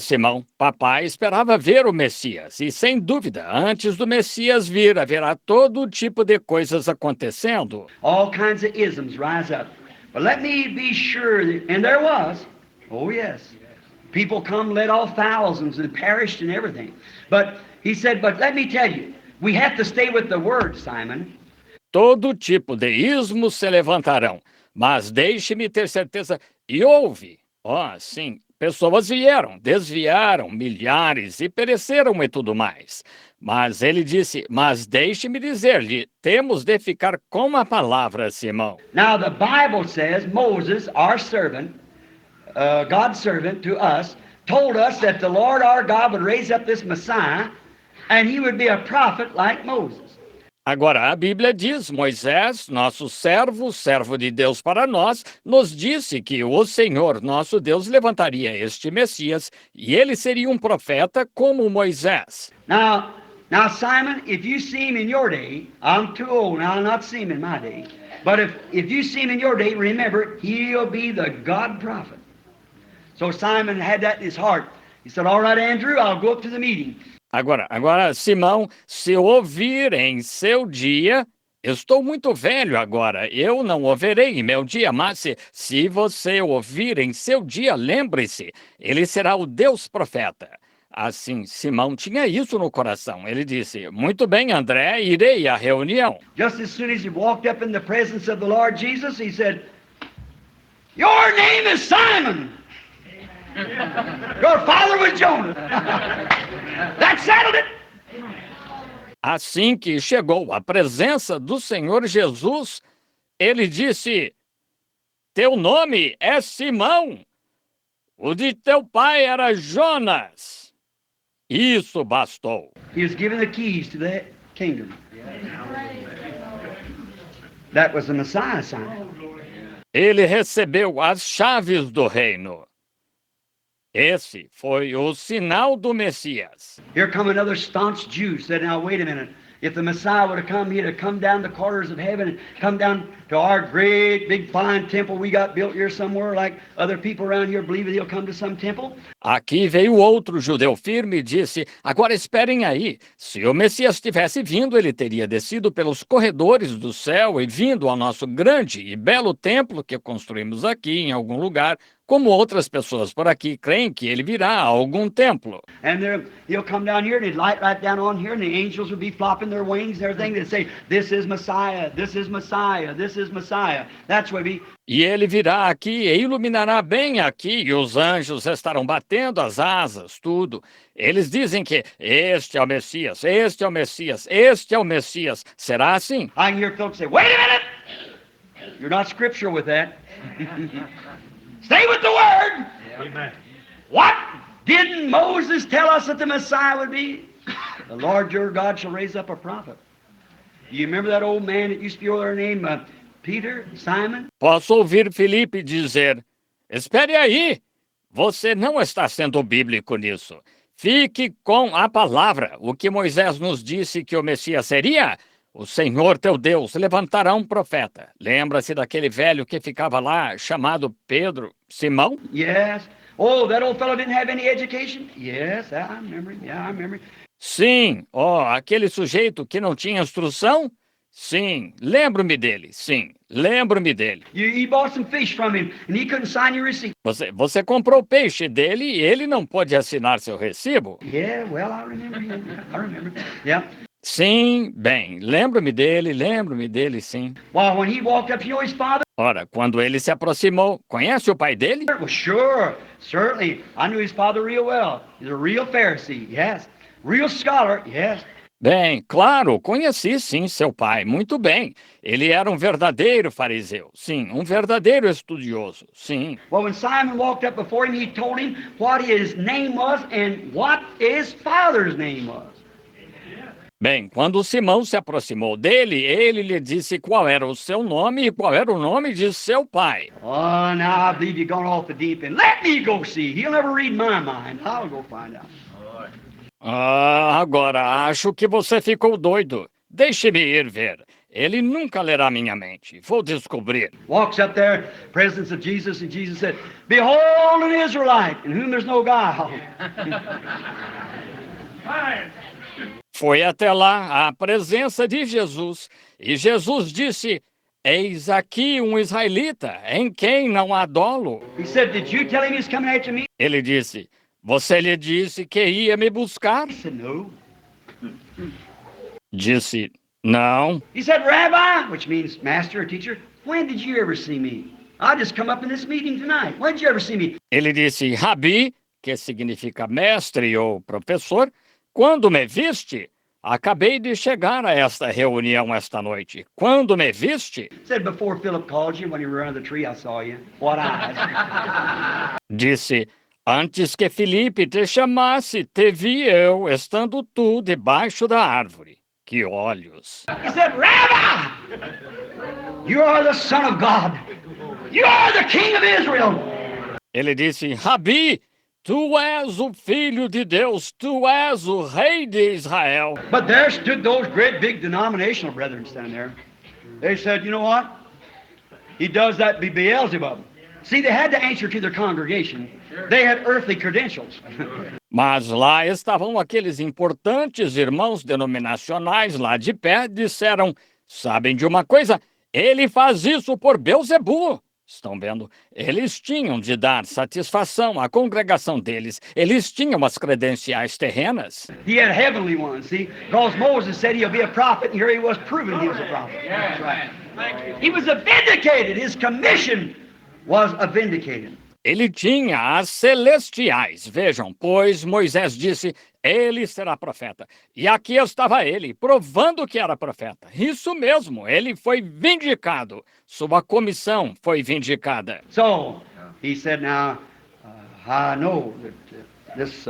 Simão, papai esperava ver o Messias, e sem dúvida, antes do Messias vir, haverá todo tipo de coisas acontecendo. All kinds of isms rise up. But let me be sure, and there was, oh yes, people come, led off thousands and perished and everything. But he said, but let me tell you, we have to stay with the word, Simon. Todo tipo de ismos se levantarão, mas deixe-me ter certeza, e houve, sim, pessoas vieram, desviaram, milhares, e pereceram e tudo mais. Mas ele disse, mas deixe-me dizer-lhe, temos de ficar com a palavra, Simão. Now the Bible says Moses, our servant, God's servant to us, told us that the Lord our God would raise up this Messiah, and he would be a prophet like Moses. Agora, a Bíblia diz, Moisés, nosso servo de Deus para nós, nos disse que o Senhor, nosso Deus, levantaria este Messias e ele seria um profeta como Moisés. Now, Simon, if you see him in your day, I'm too old now, I'll not see him in my day, but if you see him in your day, remember, he'll be the God prophet. So Simon had that in his heart. He said, all right, Andrew, I'll go up to the meeting. Agora, Simão, se ouvir em seu dia, estou muito velho agora, eu não ouvirei em meu dia, mas se você ouvir em seu dia, lembre-se, ele será o Deus profeta. Assim, Simão tinha isso no coração. Ele disse, muito bem, André, irei à reunião. Just as soon as he walked up in the presence of the Lord Jesus, he said, your name is Simon. Your father was Jonah. That settled it. Assim que chegou à presença do Senhor Jesus, ele disse, teu nome é Simão, o de teu pai era Jonas. Isso bastou. He was given the keys to the kingdom. That was the Messiah sign. Ele recebeu as chaves do reino. Esse foi o sinal do Messias. Here come another staunch Jew, said, now wait a minute. If the Messiah would have come, he'd have come down the corridors of heaven and come down to our great, big, fine temple we got built here somewhere, like other people around here believe he'll come to some temple. Aqui veio outro judeu firme e disse, agora esperem aí, se o Messias tivesse vindo, ele teria descido pelos corredores do céu e vindo ao nosso grande e belo templo que construímos aqui em algum lugar, como outras pessoas por aqui creem que ele virá a algum templo. And he'll come down here and he'd light right down on here and the angels would be flopping their wings and everything. They'd say, this is Messiah, this is Messiah, this is Messiah. That's what he... E ele virá aqui e iluminará bem aqui, e os anjos estarão batendo as asas, tudo. Eles dizem que este é o Messias, este é o Messias, este é o Messias. Será assim? I can hear folks say, wait a minute! You're not scriptural with that. Stay with the word! Amen. What didn't Moses tell us that the Messiah would be? The Lord your God shall raise up a prophet. Do you remember that old man that used to be over there named Peter, Simon? Posso ouvir Felipe dizer, espere aí, você não está sendo bíblico nisso. Fique com a palavra. O que Moisés nos disse que o Messias seria? O Senhor teu Deus levantará um profeta. Lembra-se daquele velho que ficava lá, chamado Pedro, Simão? Yes. Oh, that old fellow didn't have any education? Yes, I remember him. Yeah, I remember him. Sim. Aquele sujeito que não tinha instrução? Sim. Lembro-me dele. Sim. Lembro-me dele. You bought some fish from him and he couldn't sign your receipt. Você comprou peixe dele e ele não pôde assinar seu recibo? Yeah, well, I remember him. I remember. Yeah. Sim, bem, lembro-me dele, sim. Well, when he walked up, you know his father? Ora, quando ele se aproximou, conhece o pai dele? Well, sure, certainly. I knew his father real well. He's a real Pharisee, yes. Real scholar, yes. Bem, claro, conheci sim seu pai, muito bem. Ele era um verdadeiro fariseu, sim, um verdadeiro estudioso, sim. Well, when Simon walked up before him, he told him what his name was and what his father's name was. Bem, quando Simão se aproximou dele, ele lhe disse qual era o seu nome e qual era o nome de seu pai. Oh, now I believe you've gone off the deep end. Let me go see. He'll never read my mind. I'll go find out. Agora acho que você ficou doido. Deixe-me ir ver. Ele nunca lerá minha mente. Vou descobrir. Walks up there, presence of Jesus, and Jesus said, behold an Israelite, in whom there's no guile. Foi até lá, à presença de Jesus, e Jesus disse, eis aqui um israelita, em quem não há dolo. He said, did you tell him he's coming after me? Ele disse, você lhe disse que ia me buscar? He said, no. Disse, não. He said, Rabbi, which means master or teacher, when did you ever see me? I just come up in this meeting tonight. When did you ever see me? Ele disse, Rabi, que significa mestre ou professor, quando me viste? Acabei de chegar a esta reunião esta noite. Quando me viste? He said, before Philip called you, when you were under the tree, I saw you. What eyes? Disse, antes que Filipe te chamasse, te vi eu, estando tu debaixo da árvore. Que olhos! He said, Rabbi, you are the Son of God. You are the King of Israel. Ele disse, Rabi, tu és o Filho de Deus, tu és o Rei de Israel. But there stood those great big denominational brethren standing there. They said, you know what? He does that be Beelzebub. See, they had to answer to their congregation. They had earthly credentials. Mas lá estavam aqueles importantes irmãos denominacionais lá de pé, disseram, sabem de uma coisa? Ele faz isso por Beelzebu. Estão vendo? Eles tinham de dar satisfação à congregação deles. Eles tinham as credenciais terrenas. He had heavenly ones, see? Because Moses said he'll be a prophet, and here he was proving he was a prophet. That's right. He was vindicated. His commission was vindicated. Ele tinha as celestiais. Vejam, pois Moisés disse, ele será profeta. E aqui estava ele, provando que era profeta. Isso mesmo, ele foi vindicado. Sua comissão foi vindicada. So, he said, now, I know that this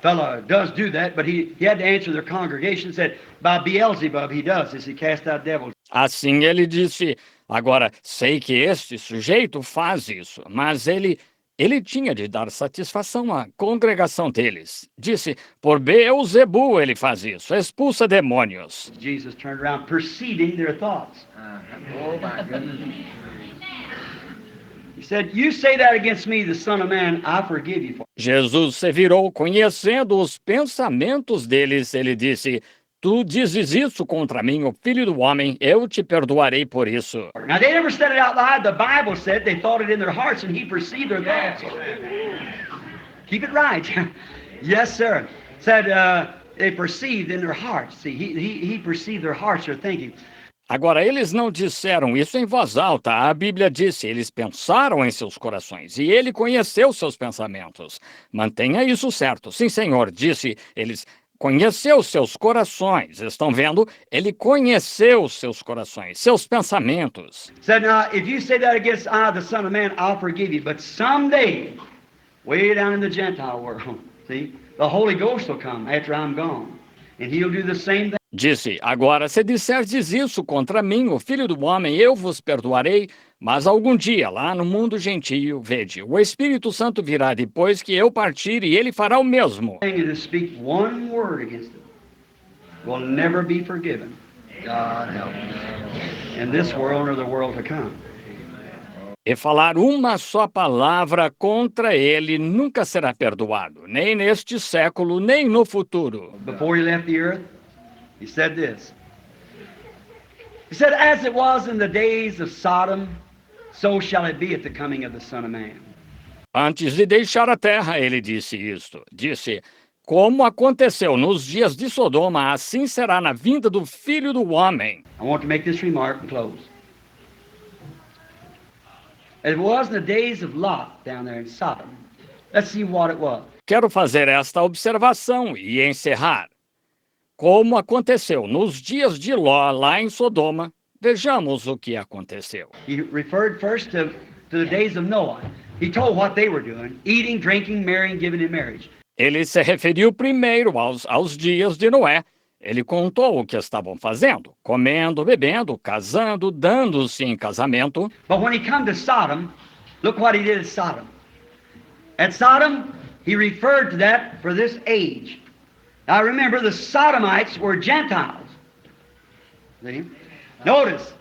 fellow does do that, but he had to answer their congregation and said, by Beelzebub he does this, he cast out devils. Assim ele disse, agora, sei que este sujeito faz isso, mas ele tinha de dar satisfação à congregação deles. Disse, por Beelzebu ele faz isso, expulsa demônios. Jesus turned around, perceiving their thoughts. Oh, my goodness. He said, you say that against me, the Son of Man, I forgive you for. Jesus se virou, conhecendo os pensamentos deles, ele disse, tu dizes isso contra mim, o Filho do Homem, eu te perdoarei por isso. Now, they never said it out loud. The Bible said they thought it in their hearts, and he perceived their thoughts. Keep it right. Yes, sir. Said they perceived in their hearts. See, he perceived their hearts, their thinking. Agora, eles não disseram isso em voz alta. A Bíblia disse, eles pensaram em seus corações, e ele conheceu seus pensamentos. Mantenha isso certo. Sim, Senhor, disse, eles conheceu seus corações. Estão vendo? Ele conheceu seus corações, seus pensamentos. Said, now, if you say that against I, the Son of Man, I'll forgive you. But someday, way down in the Gentile world, see, the Holy Ghost will come after I'm gone. And he'll do the same thing. Disse, agora, se disserdes isso contra mim, o Filho do Homem, eu vos perdoarei, mas algum dia, lá no mundo gentio, vede, o Espírito Santo virá depois que eu partir e ele fará o mesmo. To speak one word against it will never be forgiven. God help us. In this world or the world to come. E falar uma só palavra contra ele nunca será perdoado, nem neste século, nem no futuro. Before he left the earth, he said this. He said, as it was in the days of Sodom, so shall it be at the coming of the Son of Man. Antes de deixar a terra, ele disse isto. Disse, como aconteceu nos dias de Sodoma, assim será na vinda do Filho do Homem. I want to make this remark and close. It was in the days of Lot down there in Sodom. Let's see what it was. Quero fazer esta observação e encerrar. Como aconteceu nos dias de Ló, lá em Sodoma, vejamos o que aconteceu. He referred first to the days of Noah. He told what they were doing, eating, drinking, marrying, giving in marriage. Ele se referiu primeiro aos dias de Noé. Ele contou o que estavam fazendo, comendo, bebendo, casando, dando-se em casamento. But when he come to Sodom, look what he did at Sodom. At Sodom, he referred to that for this age. Now remember, the Sodomites were Gentiles. See? Notice.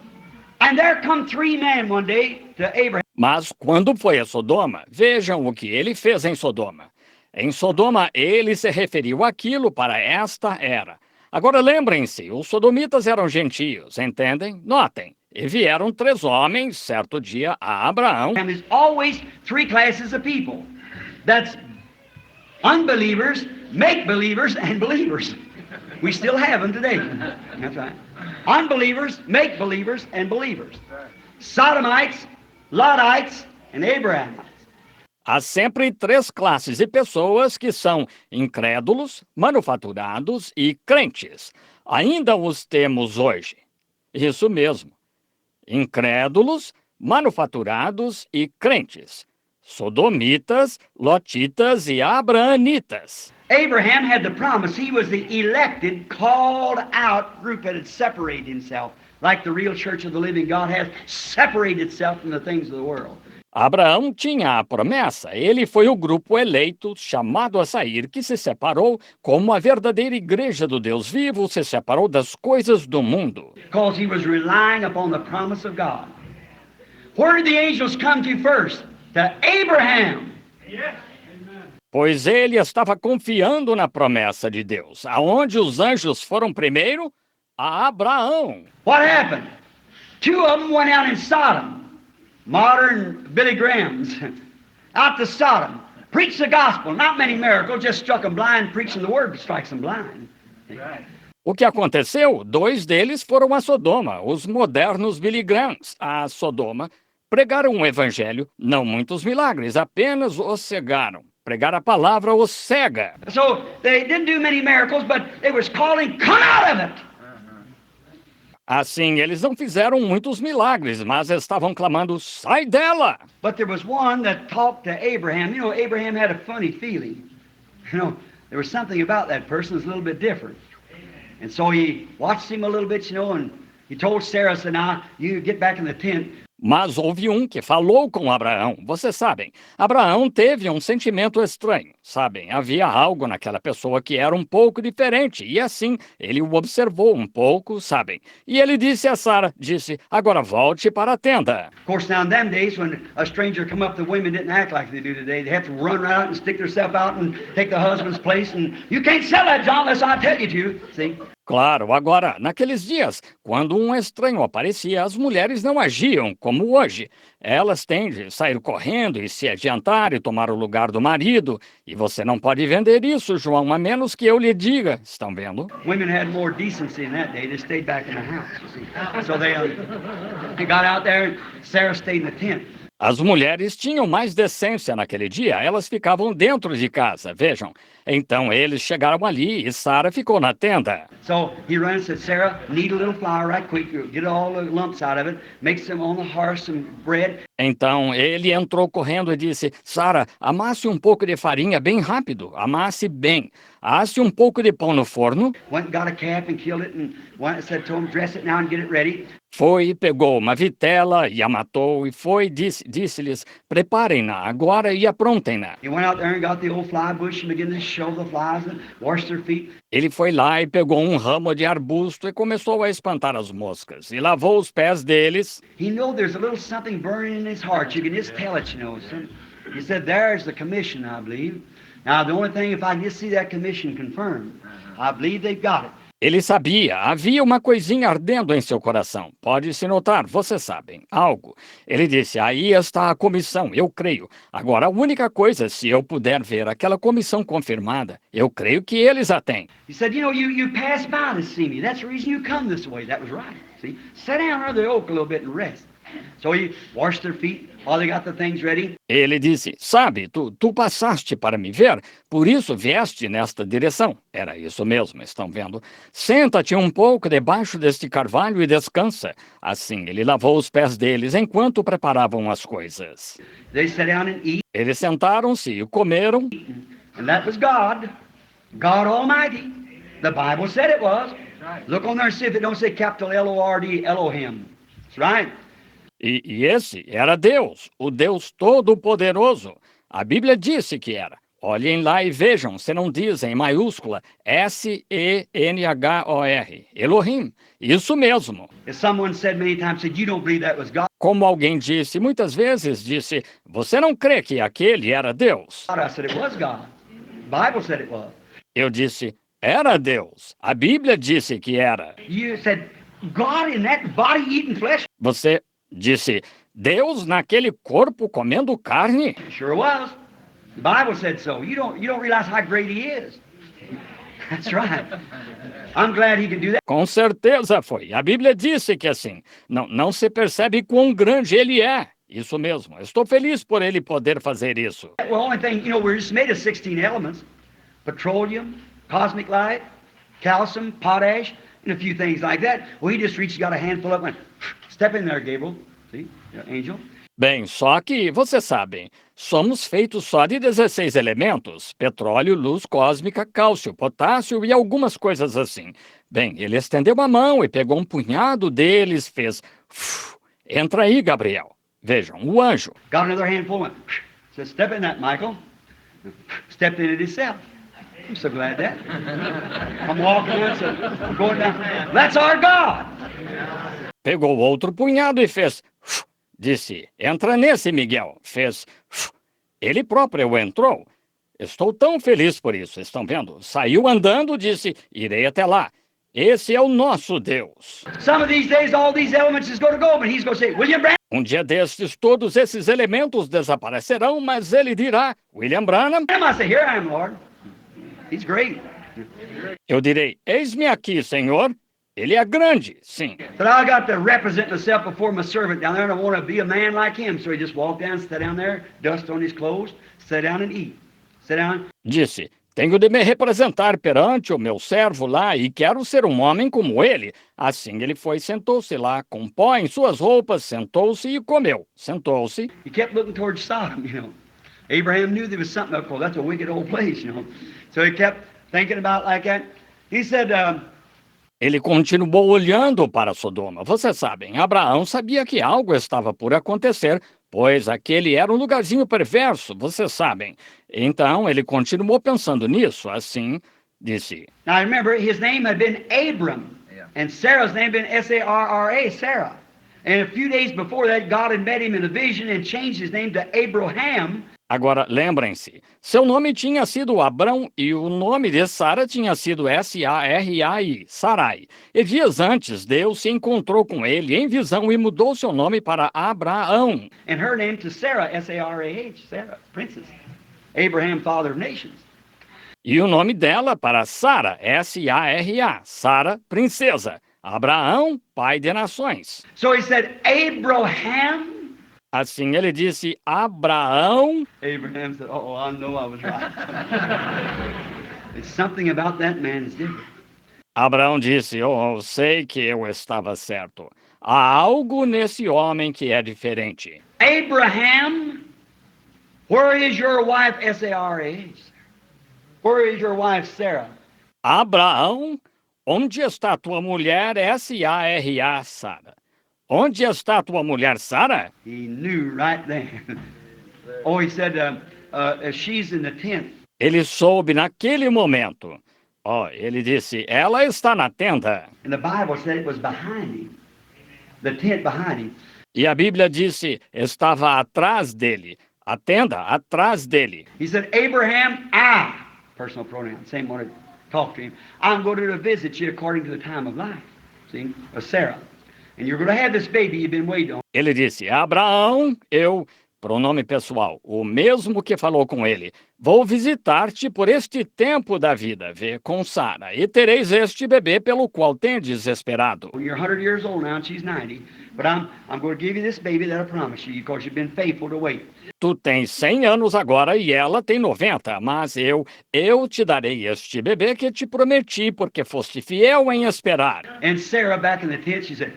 And there come three men one day to Abraham. Mas quando foi a Sodoma, vejam o que ele fez em Sodoma. Em Sodoma, ele se referiu àquilo para esta era. Agora lembrem-se, os sodomitas eram gentios, entendem? Notem, e vieram três homens, certo dia, a Abraão. And there's always three classes of people. That's unbelievers, make-believers, and believers. We still have them today. That's right. Unbelievers, make-believers, and believers. Sodomites, Lotites, and Abrahamites. Há sempre três classes de pessoas que são incrédulos, manufaturados e crentes. Ainda os temos hoje. Isso mesmo. Incrédulos, manufaturados e crentes. Sodomitas, lotitas e abraanitas. Abraham had the promise. He was the elected, called out group that had separated himself, like the real church of the living God has separated itself from the things of the world. Abraão tinha a promessa. Ele foi o grupo eleito, chamado a sair, que se separou, como a verdadeira igreja do Deus vivo se separou das coisas do mundo. Because he was relying upon the promise of God. Where did the angels come to first? To Abraham. Pois ele estava confiando na promessa de Deus. Aonde os anjos foram primeiro? A Abraão. What happened? Two of them went out in Sodom. Modern Billy Grahams. Out to Sodom. Preached the gospel. Not many miracles. Just struck them blind. Preaching the word strikes them blind. O que aconteceu? 2 deles foram a Sodoma, os modernos Billy Grahams, a Sodoma, pregaram o evangelho, não muitos milagres, apenas os cegaram. Pregar a palavra os cega. So they didn't do many miracles, but they was calling, come out of it. Assim, eles não fizeram muitos milagres, mas estavam clamando, sai dela! But there was one that talked to Abraham. You know, Abraham had a funny feeling. You know, there was something about that person that's a little bit different. And so he watched him a little bit, you know, and he told Sarah, said, now, you get back in the tent. Mas houve um que falou com Abraão. Vocês sabem, Abraão teve um sentimento estranho. Sabem, havia algo naquela pessoa que era um pouco diferente. E assim, ele o observou um pouco, sabem. E ele disse a Sara, agora volte para a tenda. Of course, now in them days, when a stranger come up, the women didn't act like they do today. They have to run right out and stick themselves out and take the husband's place. And you can't sell that, John, unless I tell you to. See? Claro, agora, naqueles dias, quando um estranho aparecia, as mulheres não agiam como hoje. Elas têm de sair correndo e se adiantar e tomar o lugar do marido. E você não pode vender isso, João, a menos que eu lhe diga. Estão vendo? Women had more decency in that day. They stayed back in the house, you see. So they got out there and Sarah stayed in the tent. As mulheres tinham mais decência naquele dia, elas ficavam dentro de casa, vejam. Então eles chegaram ali e Sara ficou na tenda. So he ran and said, Sarah, knead a little flour right quick, get all the lumps out of it, make some on the hearth, some bread. Então ele entrou correndo e disse, Sara, amasse um pouco de farinha bem rápido, amasse bem. Asse um pouco de pão no forno. Went and got a calf and killed it and went and said to him, dress it now and get it ready. Foi, pegou uma vitela e a matou e foi, disse-lhes, preparem-na agora e aprontem-na. He went out there and got the old fly bush and began to show the flies and wash their feet. Ele foi lá e pegou um ramo de arbusto e começou a espantar as moscas e lavou os pés deles. He knew there's a little something burning in his heart. You can just tell it, you know. He said, there's the commission, I believe. Now, the only thing, if I can just see that commission confirmed, I believe they've got it. Ele sabia, havia uma coisinha ardendo em seu coração. Pode-se notar, vocês sabem, algo. Ele disse, aí está a comissão, eu creio. Agora, a única coisa, se eu puder ver aquela comissão confirmada, eu creio que eles a têm. He said, you know, you passed by to see me. That's the reason you come this way. That was right. See? Sit down under the oak a little bit and rest. So he washed their feet while they got the things ready. Ele disse, sabe, tu passaste para me ver, por isso vieste nesta direção. Era isso mesmo, estão vendo? Senta-te um pouco debaixo deste carvalho e descansa. Assim, ele lavou os pés deles enquanto preparavam as coisas. They sat down and eat, Eles sentaram-se e comeram. and that was God. God Almighty. The Bible said it was. Look on there and see if it don't say capital L-O-R-D, Elohim. That's right. E esse era Deus, o Deus Todo-Poderoso. A Bíblia disse que era. Olhem lá e vejam, se não diz em maiúscula, S-E-N-H-O-R, Elohim. Isso mesmo. As someone said many times, said, you don't believe that was God. Como alguém disse muitas vezes, disse, você não crê que aquele era Deus? I said it was God. The Bible said it was. Eu disse, era Deus. A Bíblia disse que era. You said, God in that body eating flesh? Você disse, Deus naquele corpo comendo carne? Sure was. The Bible said so. You don't realize how great he is. That's right. I'm glad he can do that. Com certeza foi. A Bíblia disse que assim, não se percebe quão grande ele é. Isso mesmo. Estou feliz por ele poder fazer isso. Well, only thing, we're just made of 16 elements. Petroleum, cosmic light, calcium, potash, and a few things like that. Well, he just reached, got a handful of it, went, step in there, Gabriel. See, angel. Bem, só que, vocês sabem, somos feitos só de 16 elementos, petróleo, luz cósmica, cálcio, potássio e algumas coisas assim. Bem, ele estendeu a mão e pegou um punhado deles, fez... Entra aí, Gabriel. Vejam, o anjo. Got another handful, went, said, step in that, Michael. Stepped in it himself. I'm so glad that. I'm walking in, so I'm going down. That's our God. Pegou outro punhado e fez... Disse, entra nesse, Miguel. Fez, ele próprio entrou. Estou tão feliz por isso, estão vendo? Saiu andando, disse, irei até lá. Esse é o nosso Deus. Some of these days, all these elements is going to go, but he's going to say, William Um dia destes, todos esses elementos desaparecerão, mas ele dirá, William Branham, Branham. I say, here I am, Lord. He's great. eu direi, eis-me aqui, Senhor. Ele é grande, sim. But I got to represent myself before my servant down there, and I want to be a man like him. So he just walked down, sat down there, dust on his clothes, sat down and eat. Sit down. Disse, tenho de me representar perante o meu servo lá e quero ser um homem como ele. Assim ele foi, sentou-se lá, com pó em suas roupas, sentou-se e comeu. Sentou-se. He kept looking towards Sodom, you know. Abraham knew there was something up there. That's a wicked old place, you know. So he kept thinking about like that. He said, Ele continuou olhando para Sodoma. Vocês sabem, Abraão sabia que algo estava por acontecer, pois aquele era um lugarzinho perverso, vocês sabem. Então, ele continuou pensando nisso, assim, disse. now remember, his name had been Abram, and Sarah's name had been Sarra, Sarah. And a few days before that, God had met him in a vision and changed his name to Abraham. Agora, lembrem-se, seu nome tinha sido Abrão e o nome de Sara tinha sido Sarai, Sarai. E dias antes, Deus se encontrou com ele em visão e mudou seu nome para Abraão. And her name to Sarah, Sarah, Sarah, princess. Abraham, father of nations. E o nome dela para Sara, Sara, Sara, princesa. Abraão, pai de nações. So he said, Abraham. Assim ele disse, Abraão. Abraham said, oh, I know I was right. There's something about that man is different. Abraão disse, eu sei que eu estava certo. Há algo nesse homem que é diferente. Abraham, where is your wife, Sarah? Where is your wife, Sarah? Abraão, onde está tua mulher, Sara, Sara? Onde está tua mulher, Sara? He knew right there. Oh, he said, she's in the tent. Ele soube naquele momento. Ele disse, ela está na tenda. And the Bible said it was behind him. The tent behind him. E a Bíblia disse, estava atrás dele. A tenda atrás dele. He said, Abraham, personal pronoun, same one to talk to him. I'm going to visit you according to the time of life. See, of Sarah. And you're going to have this baby you've been waiting on. Ele disse, Abraão, pronome pessoal, o mesmo que falou com ele, vou visitar-te por este tempo da vida, vê com Sara, e tereis este bebê pelo qual tendes esperado. You're 100 years old now and she's 90, but I'm going to give you this baby that I promised you because you've been faithful to wait. Tu tens 100 anos agora e ela tem 90, mas eu te darei este bebê que te prometi porque foste fiel em esperar. And Sarah back in the tent, she said,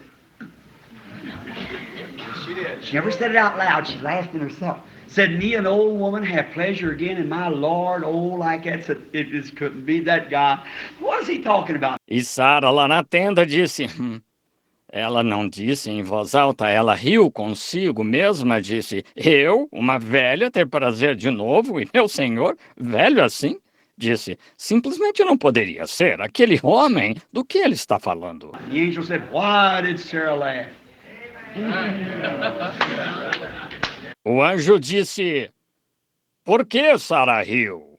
she never said it out loud. She laughed in herself. Said, me, an old woman, have pleasure again in my Lord. Oh, like that. Said, it just couldn't be that guy. What is he talking about? E Sara lá na tenda disse, ela não disse em voz alta, ela riu consigo mesma, disse, eu, uma velha, ter prazer de novo, e meu senhor, velho assim? Disse, simplesmente não poderia ser aquele homem. Do que ele está falando? The angel said, why did Sarah laugh? O anjo disse, por que Sara riu?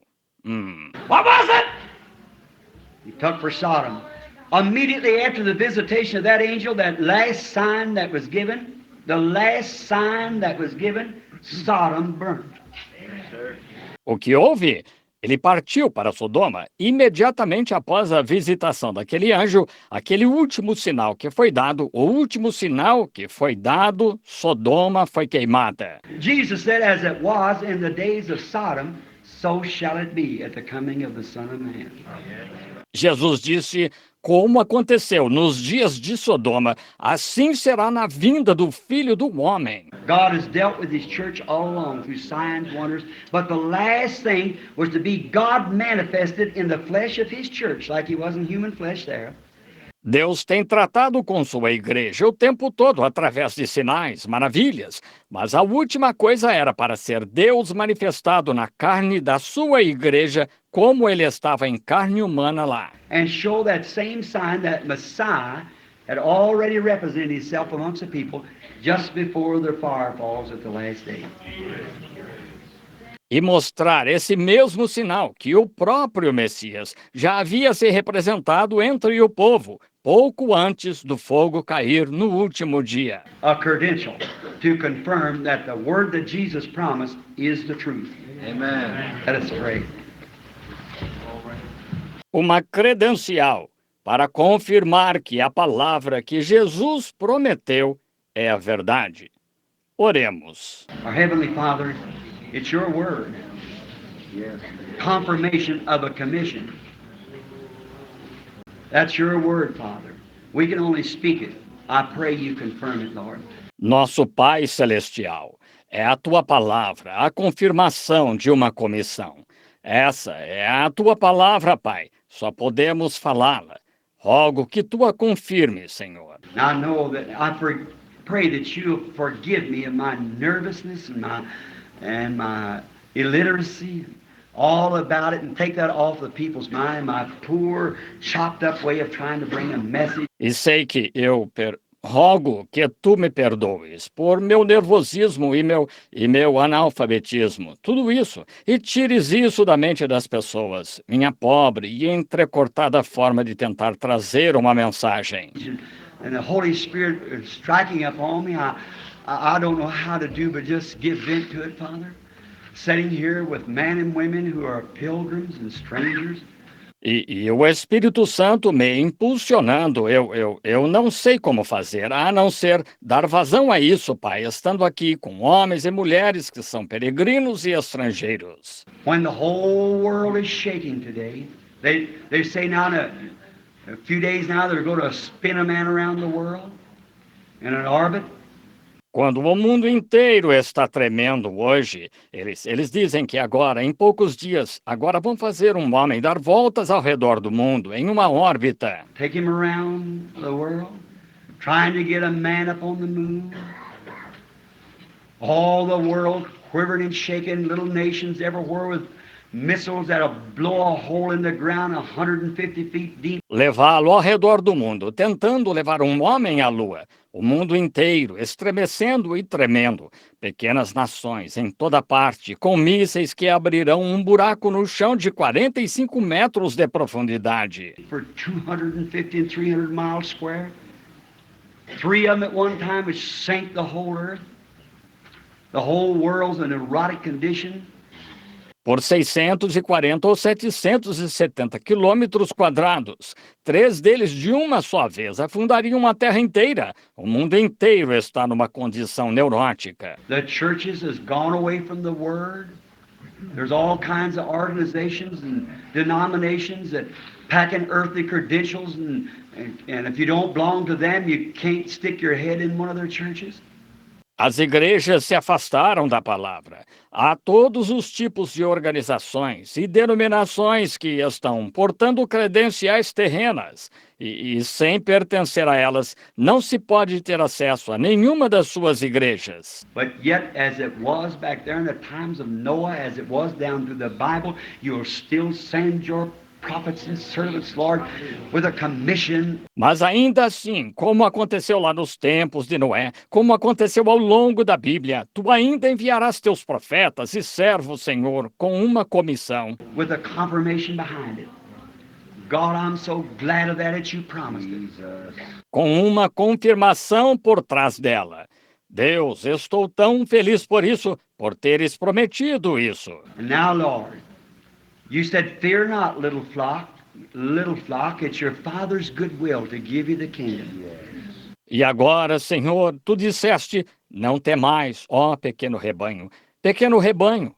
What was it? He took for Sodom. Immediately after the visitation of that angel, that last sign that was given, Sodom burned. O que houve? Ele partiu para Sodoma. Imediatamente após a visitação daquele anjo, aquele último sinal que foi dado, Sodoma foi queimada. Jesus said, as it was in the days of Sodom, so shall it be at the coming of the Son of Man. Jesus disse, como aconteceu nos dias de Sodoma, assim será na vinda do Filho do Homem. God has dealt with his church all along through signs, wonders, but the last thing was to be God manifested in the flesh of his church, like he was in human flesh there. Deus tem tratado com sua igreja o tempo todo através de sinais, maravilhas, mas a última coisa era para ser Deus manifestado na carne da sua igreja, como ele estava em carne humana lá. And show that same sign that Messiah had already represented himself amongst the people. just before their fire falls at the last day. E mostrar esse mesmo sinal que o próprio Messias já havia se representado entre o povo, pouco antes do fogo cair no último dia. A credential to confirm that the word that Jesus promised is the truth. Amen. Let us pray. Uma credencial para confirmar que a palavra que Jesus prometeu é a verdade. Oremos. Our Heavenly Father, it's your word. Yes. Confirmation of a commission. That's your word, Father. We can only speak it. I pray you confirm it, Lord. Nosso Pai Celestial, é a tua palavra, a confirmação de uma comissão. Essa é a tua palavra, Pai. Só podemos falá-la. Rogo que tu a confirme, Senhor. I know that pray that you'll forgive me of my nervousness and my illiteracy, all about it, and take that off the people's mind, my poor, chopped up way of trying to bring a message. E sei que rogo que tu me perdoes por meu nervosismo e meu analfabetismo, tudo isso, e tires isso da mente das pessoas, minha pobre e entrecortada forma de tentar trazer uma mensagem. And the Holy Spirit is striking upon me. I don't know how to do but just give vent to it, Father. Sitting here with men and women who are pilgrims and strangers. E o Espírito Santo me impulsionando, eu não sei como fazer, a não ser dar vazão a isso, Pai, estando aqui com homens e mulheres que são peregrinos e estrangeiros. When the whole world is shaking today, they say now in a few days now they're going to spin a man around the world in an orbit. Quando o mundo inteiro está tremendo hoje, eles dizem que agora, em poucos dias, agora vão fazer um homem dar voltas ao redor do mundo, em uma órbita. Take him around the world, trying to get a man up on the moon. All the world quivering and shaking, little nations everywhere with missiles that'll blow a hole in the ground 150 feet deep. Levá-lo ao redor do mundo, tentando levar um homem à lua. O mundo inteiro, estremecendo e tremendo. Pequenas nações em toda parte, com mísseis que abrirão um buraco no chão de 45 metros de profundidade. For 250 and 300 miles square. 3 of them at one time would sink the whole earth. The whole world's in erotic condition. Por 640 ou 770 quilômetros quadrados. 3 deles de uma só vez afundariam a Terra inteira. O mundo inteiro está numa condição neurótica. The churches has gone away from the Word. There's all kinds of organizations and denominations that pack in earthly credentials, and if you don't belong to them, you can't stick your head in one of their churches. As igrejas se afastaram da palavra. Há todos os tipos de organizações e denominações que estão portando credenciais terrenas e sem pertencer a elas, não se pode ter acesso a nenhuma das suas igrejas. But yet, as it was back there in the times of Noah, as it was down through the Bible, you'll still send your prophets and servants, Lord, with a commission. Mas ainda assim, como aconteceu lá nos tempos de Noé, como aconteceu ao longo da Bíblia, tu ainda enviarás teus profetas e servos, Senhor, com uma comissão. With a confirmation behind it. God, I'm so glad of that you promised it. Com uma confirmação por trás dela. Deus, estou tão feliz por isso, por teres prometido isso. And now, Lord, you said, fear not, little flock, it's your Father's good will to give you the kingdom. E agora, Senhor, tu disseste, não temais, ó pequeno rebanho,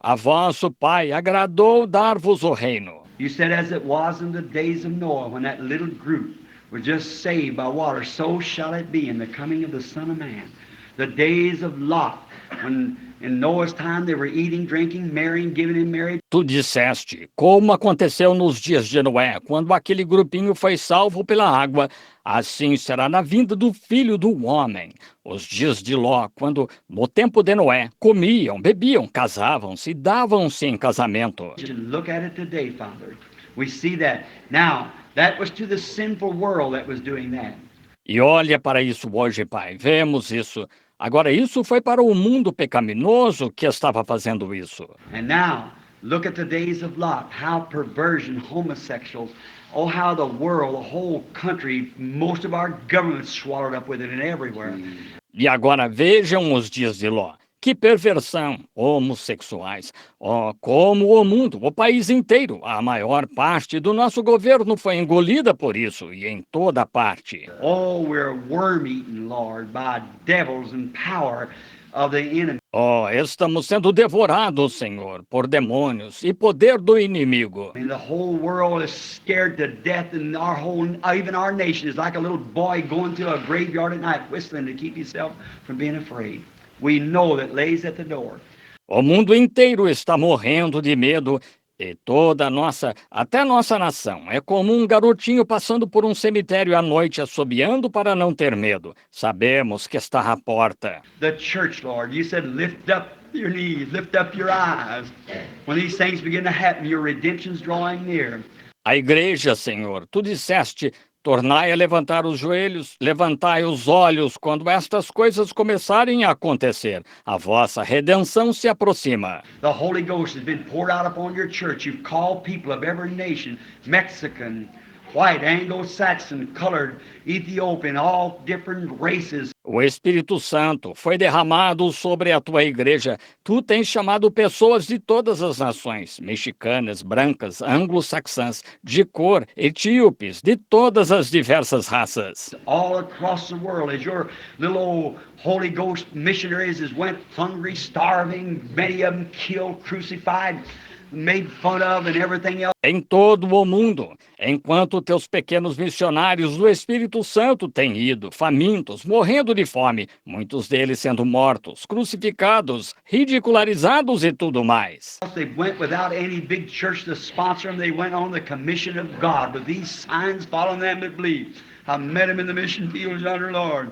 a vosso Pai agradou dar-vos o reino. You said, as it was in the days of Noah, when that little group was just saved by water, so shall it be in the coming of the Son of Man. The days of Lot, when in Noah's time they were eating, drinking, marrying, giving in marriage. Tu disseste, como aconteceu nos dias de Noé, quando aquele grupinho foi salvo pela água, assim será na vinda do Filho do Homem. Os dias de Ló, quando, no tempo de Noé, comiam, bebiam, casavam-se e davam-se em casamento. Look at it today, Father. We see that. Now, that was to the sinful world that was doing that. E olha para isso hoje, Pai, vemos isso. Agora, isso foi para o mundo pecaminoso que estava fazendo isso. And now, look at the days of Lot, how perversion, homosexuals, oh, how the world, the whole country, most of our government's swallowed up with it and everywhere. E agora vejam os dias de Ló. Que perversão, homossexuais. Oh, como o mundo, o país inteiro, a maior parte do nosso governo foi engolida por isso e em toda parte. Oh, we're worm-eaten, Lord, by devils and power of the enemy. Oh, estamos sendo devorados, Senhor, por demônios e poder do inimigo. And the whole world is scared to death, and even our nation is like a little boy going to a graveyard at night, whistling to keep himself from being afraid. We know that lays at the door. O mundo inteiro está morrendo de medo e até nossa nação, é como um garotinho passando por um cemitério à noite assobiando para não ter medo. Sabemos que está à porta. The church, Lord, you said lift up your knees, lift up your eyes. When these things begin to happen, your redemption's drawing near. A igreja, Senhor, tu disseste, tornai a levantar os joelhos, levantai os olhos quando estas coisas começarem a acontecer. A vossa redenção se aproxima. The Holy Ghost has been poured out upon your church. You've called people of every nation, Mexican, white, Anglo-Saxon, colored, Ethiopian, all different races. O Espírito Santo foi derramado sobre a tua igreja. Tu tens chamado pessoas de todas as nações, mexicanas, brancas, anglo-saxãs, de cor, etíopes, de todas as diversas raças. All across the world, as your little old Holy Ghost missionaries has went hungry, starving, many of them killed, crucified, made fun of and everything else. Em todo o mundo, enquanto teus pequenos missionários do Espírito Santo têm ido, famintos, morrendo de fome, muitos deles sendo mortos, crucificados, ridicularizados e tudo mais. They went without any big church to sponsor them. They went on the commission of God with these signs following them that believe. I met them in the mission fields yonder, Lord.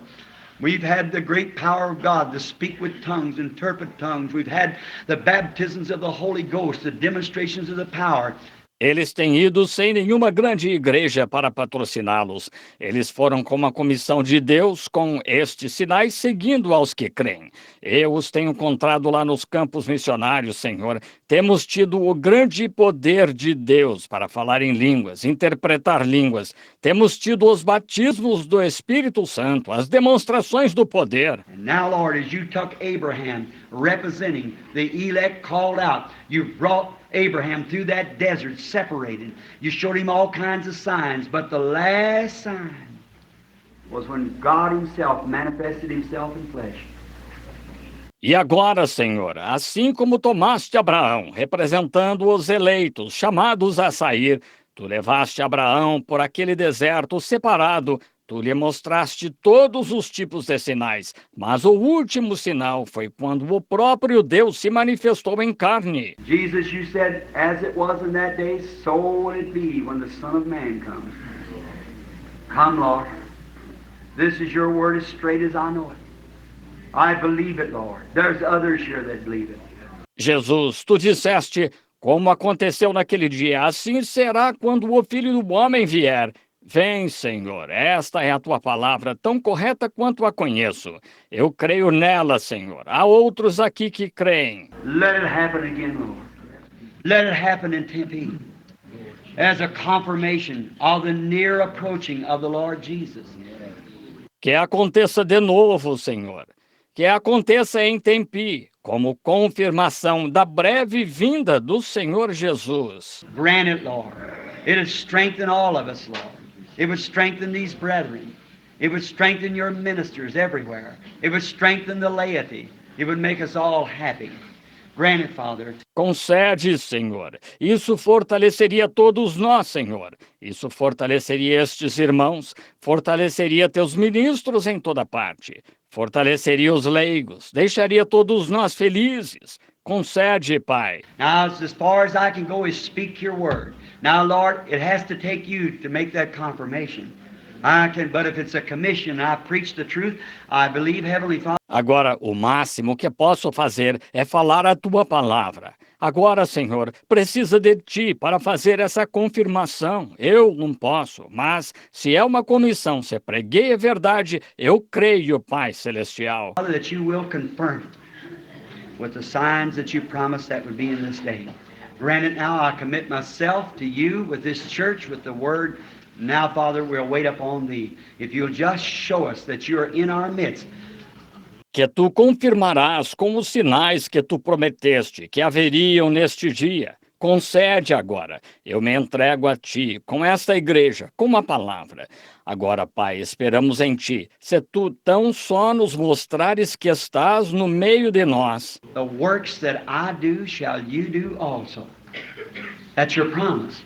We've had the great power of God to speak with tongues, interpret tongues. We've had the baptisms of the Holy Ghost, the demonstrations of the power. Eles têm ido sem nenhuma grande igreja para patrociná-los. Eles foram com a comissão de Deus, com estes sinais, seguindo aos que creem. Eu os tenho encontrado lá nos campos missionários, Senhor. Temos tido o grande poder de Deus para falar em línguas, interpretar línguas. Temos tido os batismos do Espírito Santo, as demonstrações do poder. And now, Lord, as you took Abraham, representing the elect called out, you've brought Abraham through that desert, separated. You showed him all kinds of signs, but the last sign was when God himself manifested himself in flesh. E agora, Senhor, assim como tomaste Abraão, representando os eleitos, chamados a sair, tu levaste Abraão por aquele deserto separado. Tu lhe mostraste todos os tipos de sinais, mas o último sinal foi quando o próprio Deus se manifestou em carne. Jesus, you said, as it was in that day, so will it be when the Son of Man comes. Come, Lord. This is your word as straight as I know it. I believe it, Lord. There's others here that believe it. Jesus, tu disseste, como aconteceu naquele dia, assim será quando o Filho do Homem vier. Vem, Senhor, esta é a tua palavra, tão correta quanto a conheço. Eu creio nela, Senhor. Há outros aqui que creem. Let it happen again, Lord. Let it happen in Tempe as a confirmation of the near approaching of the Lord Jesus. Que aconteça de novo, Senhor. Que aconteça em Tempi, como confirmação da breve vinda do Senhor Jesus. Grant it, Lord. It would strengthen all of us, Lord. It would strengthen these brethren. It would strengthen your ministers everywhere. It would strengthen the laity. It would make us all happy. Grant it, Father. Concede, Senhor. Isso fortaleceria todos nós, Senhor. Isso fortaleceria estes irmãos, fortaleceria teus ministros em toda parte, fortaleceria os leigos, deixaria todos nós felizes. Concede, Pai. Now, as far as I can go is speak your word. Now, Lord, it has to take you to make that confirmation. But if it's a commission, I preach the truth, I believe, Heavenly Father. Agora, o máximo que posso fazer é falar a tua palavra. Agora, Senhor, precisa de ti para fazer essa confirmação. Eu não posso, mas se é uma comissão, se preguei a verdade, eu creio, Pai Celestial. Father, that you will confirm it with the signs that you promised that would be in this day. Grant it now. I commit myself to you with this church, with the word. Now, Father, we'll wait upon thee. If you'll just show us that you are in our midst. Que tu confirmarás com os sinais que tu prometeste que haveriam neste dia. Concede agora. Eu me entrego a ti, com esta igreja, com a palavra. Agora, Pai, esperamos em ti. Se tu tão só nos mostrares que estás no meio de nós. The works that I do shall you do also. That's your promise.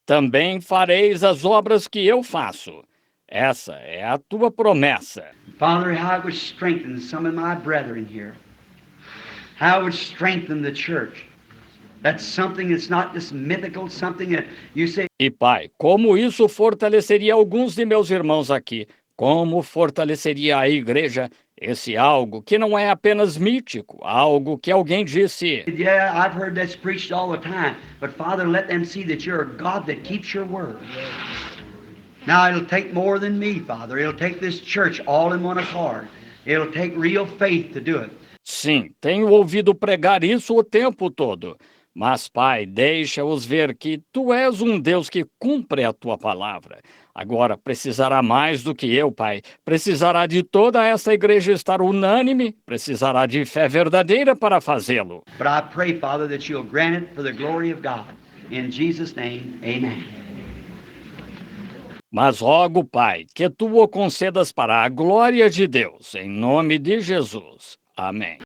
Também fareis as obras que eu faço. Essa é a tua promessa. Father, how it would strengthen some of my brethren here. How it would strengthen the church. That's something that's not just mythical, something that you say. E, Pai, como isso fortaleceria alguns de meus irmãos aqui? Como fortaleceria a igreja? Esse algo que não é apenas mítico, algo que alguém disse. Yeah, I've heard that's preached all the time. But Father, let them see that you're a God that keeps your word. Now it'll take more than me, Father. It'll take this church all in one accord. It'll take real faith to do it. Sim, tenho ouvido pregar isso o tempo todo. Mas, Pai, deixa-os ver que tu és um Deus que cumpre a tua palavra. Agora precisará mais do que eu, Pai. Precisará de toda essa igreja estar unânime, precisará de fé verdadeira para fazê-lo. But I pray, Father, that you'll grant it for the glory of God. In Jesus' name, amen. Mas rogo, Pai, que tu o concedas para a glória de Deus, em nome de Jesus. Amém.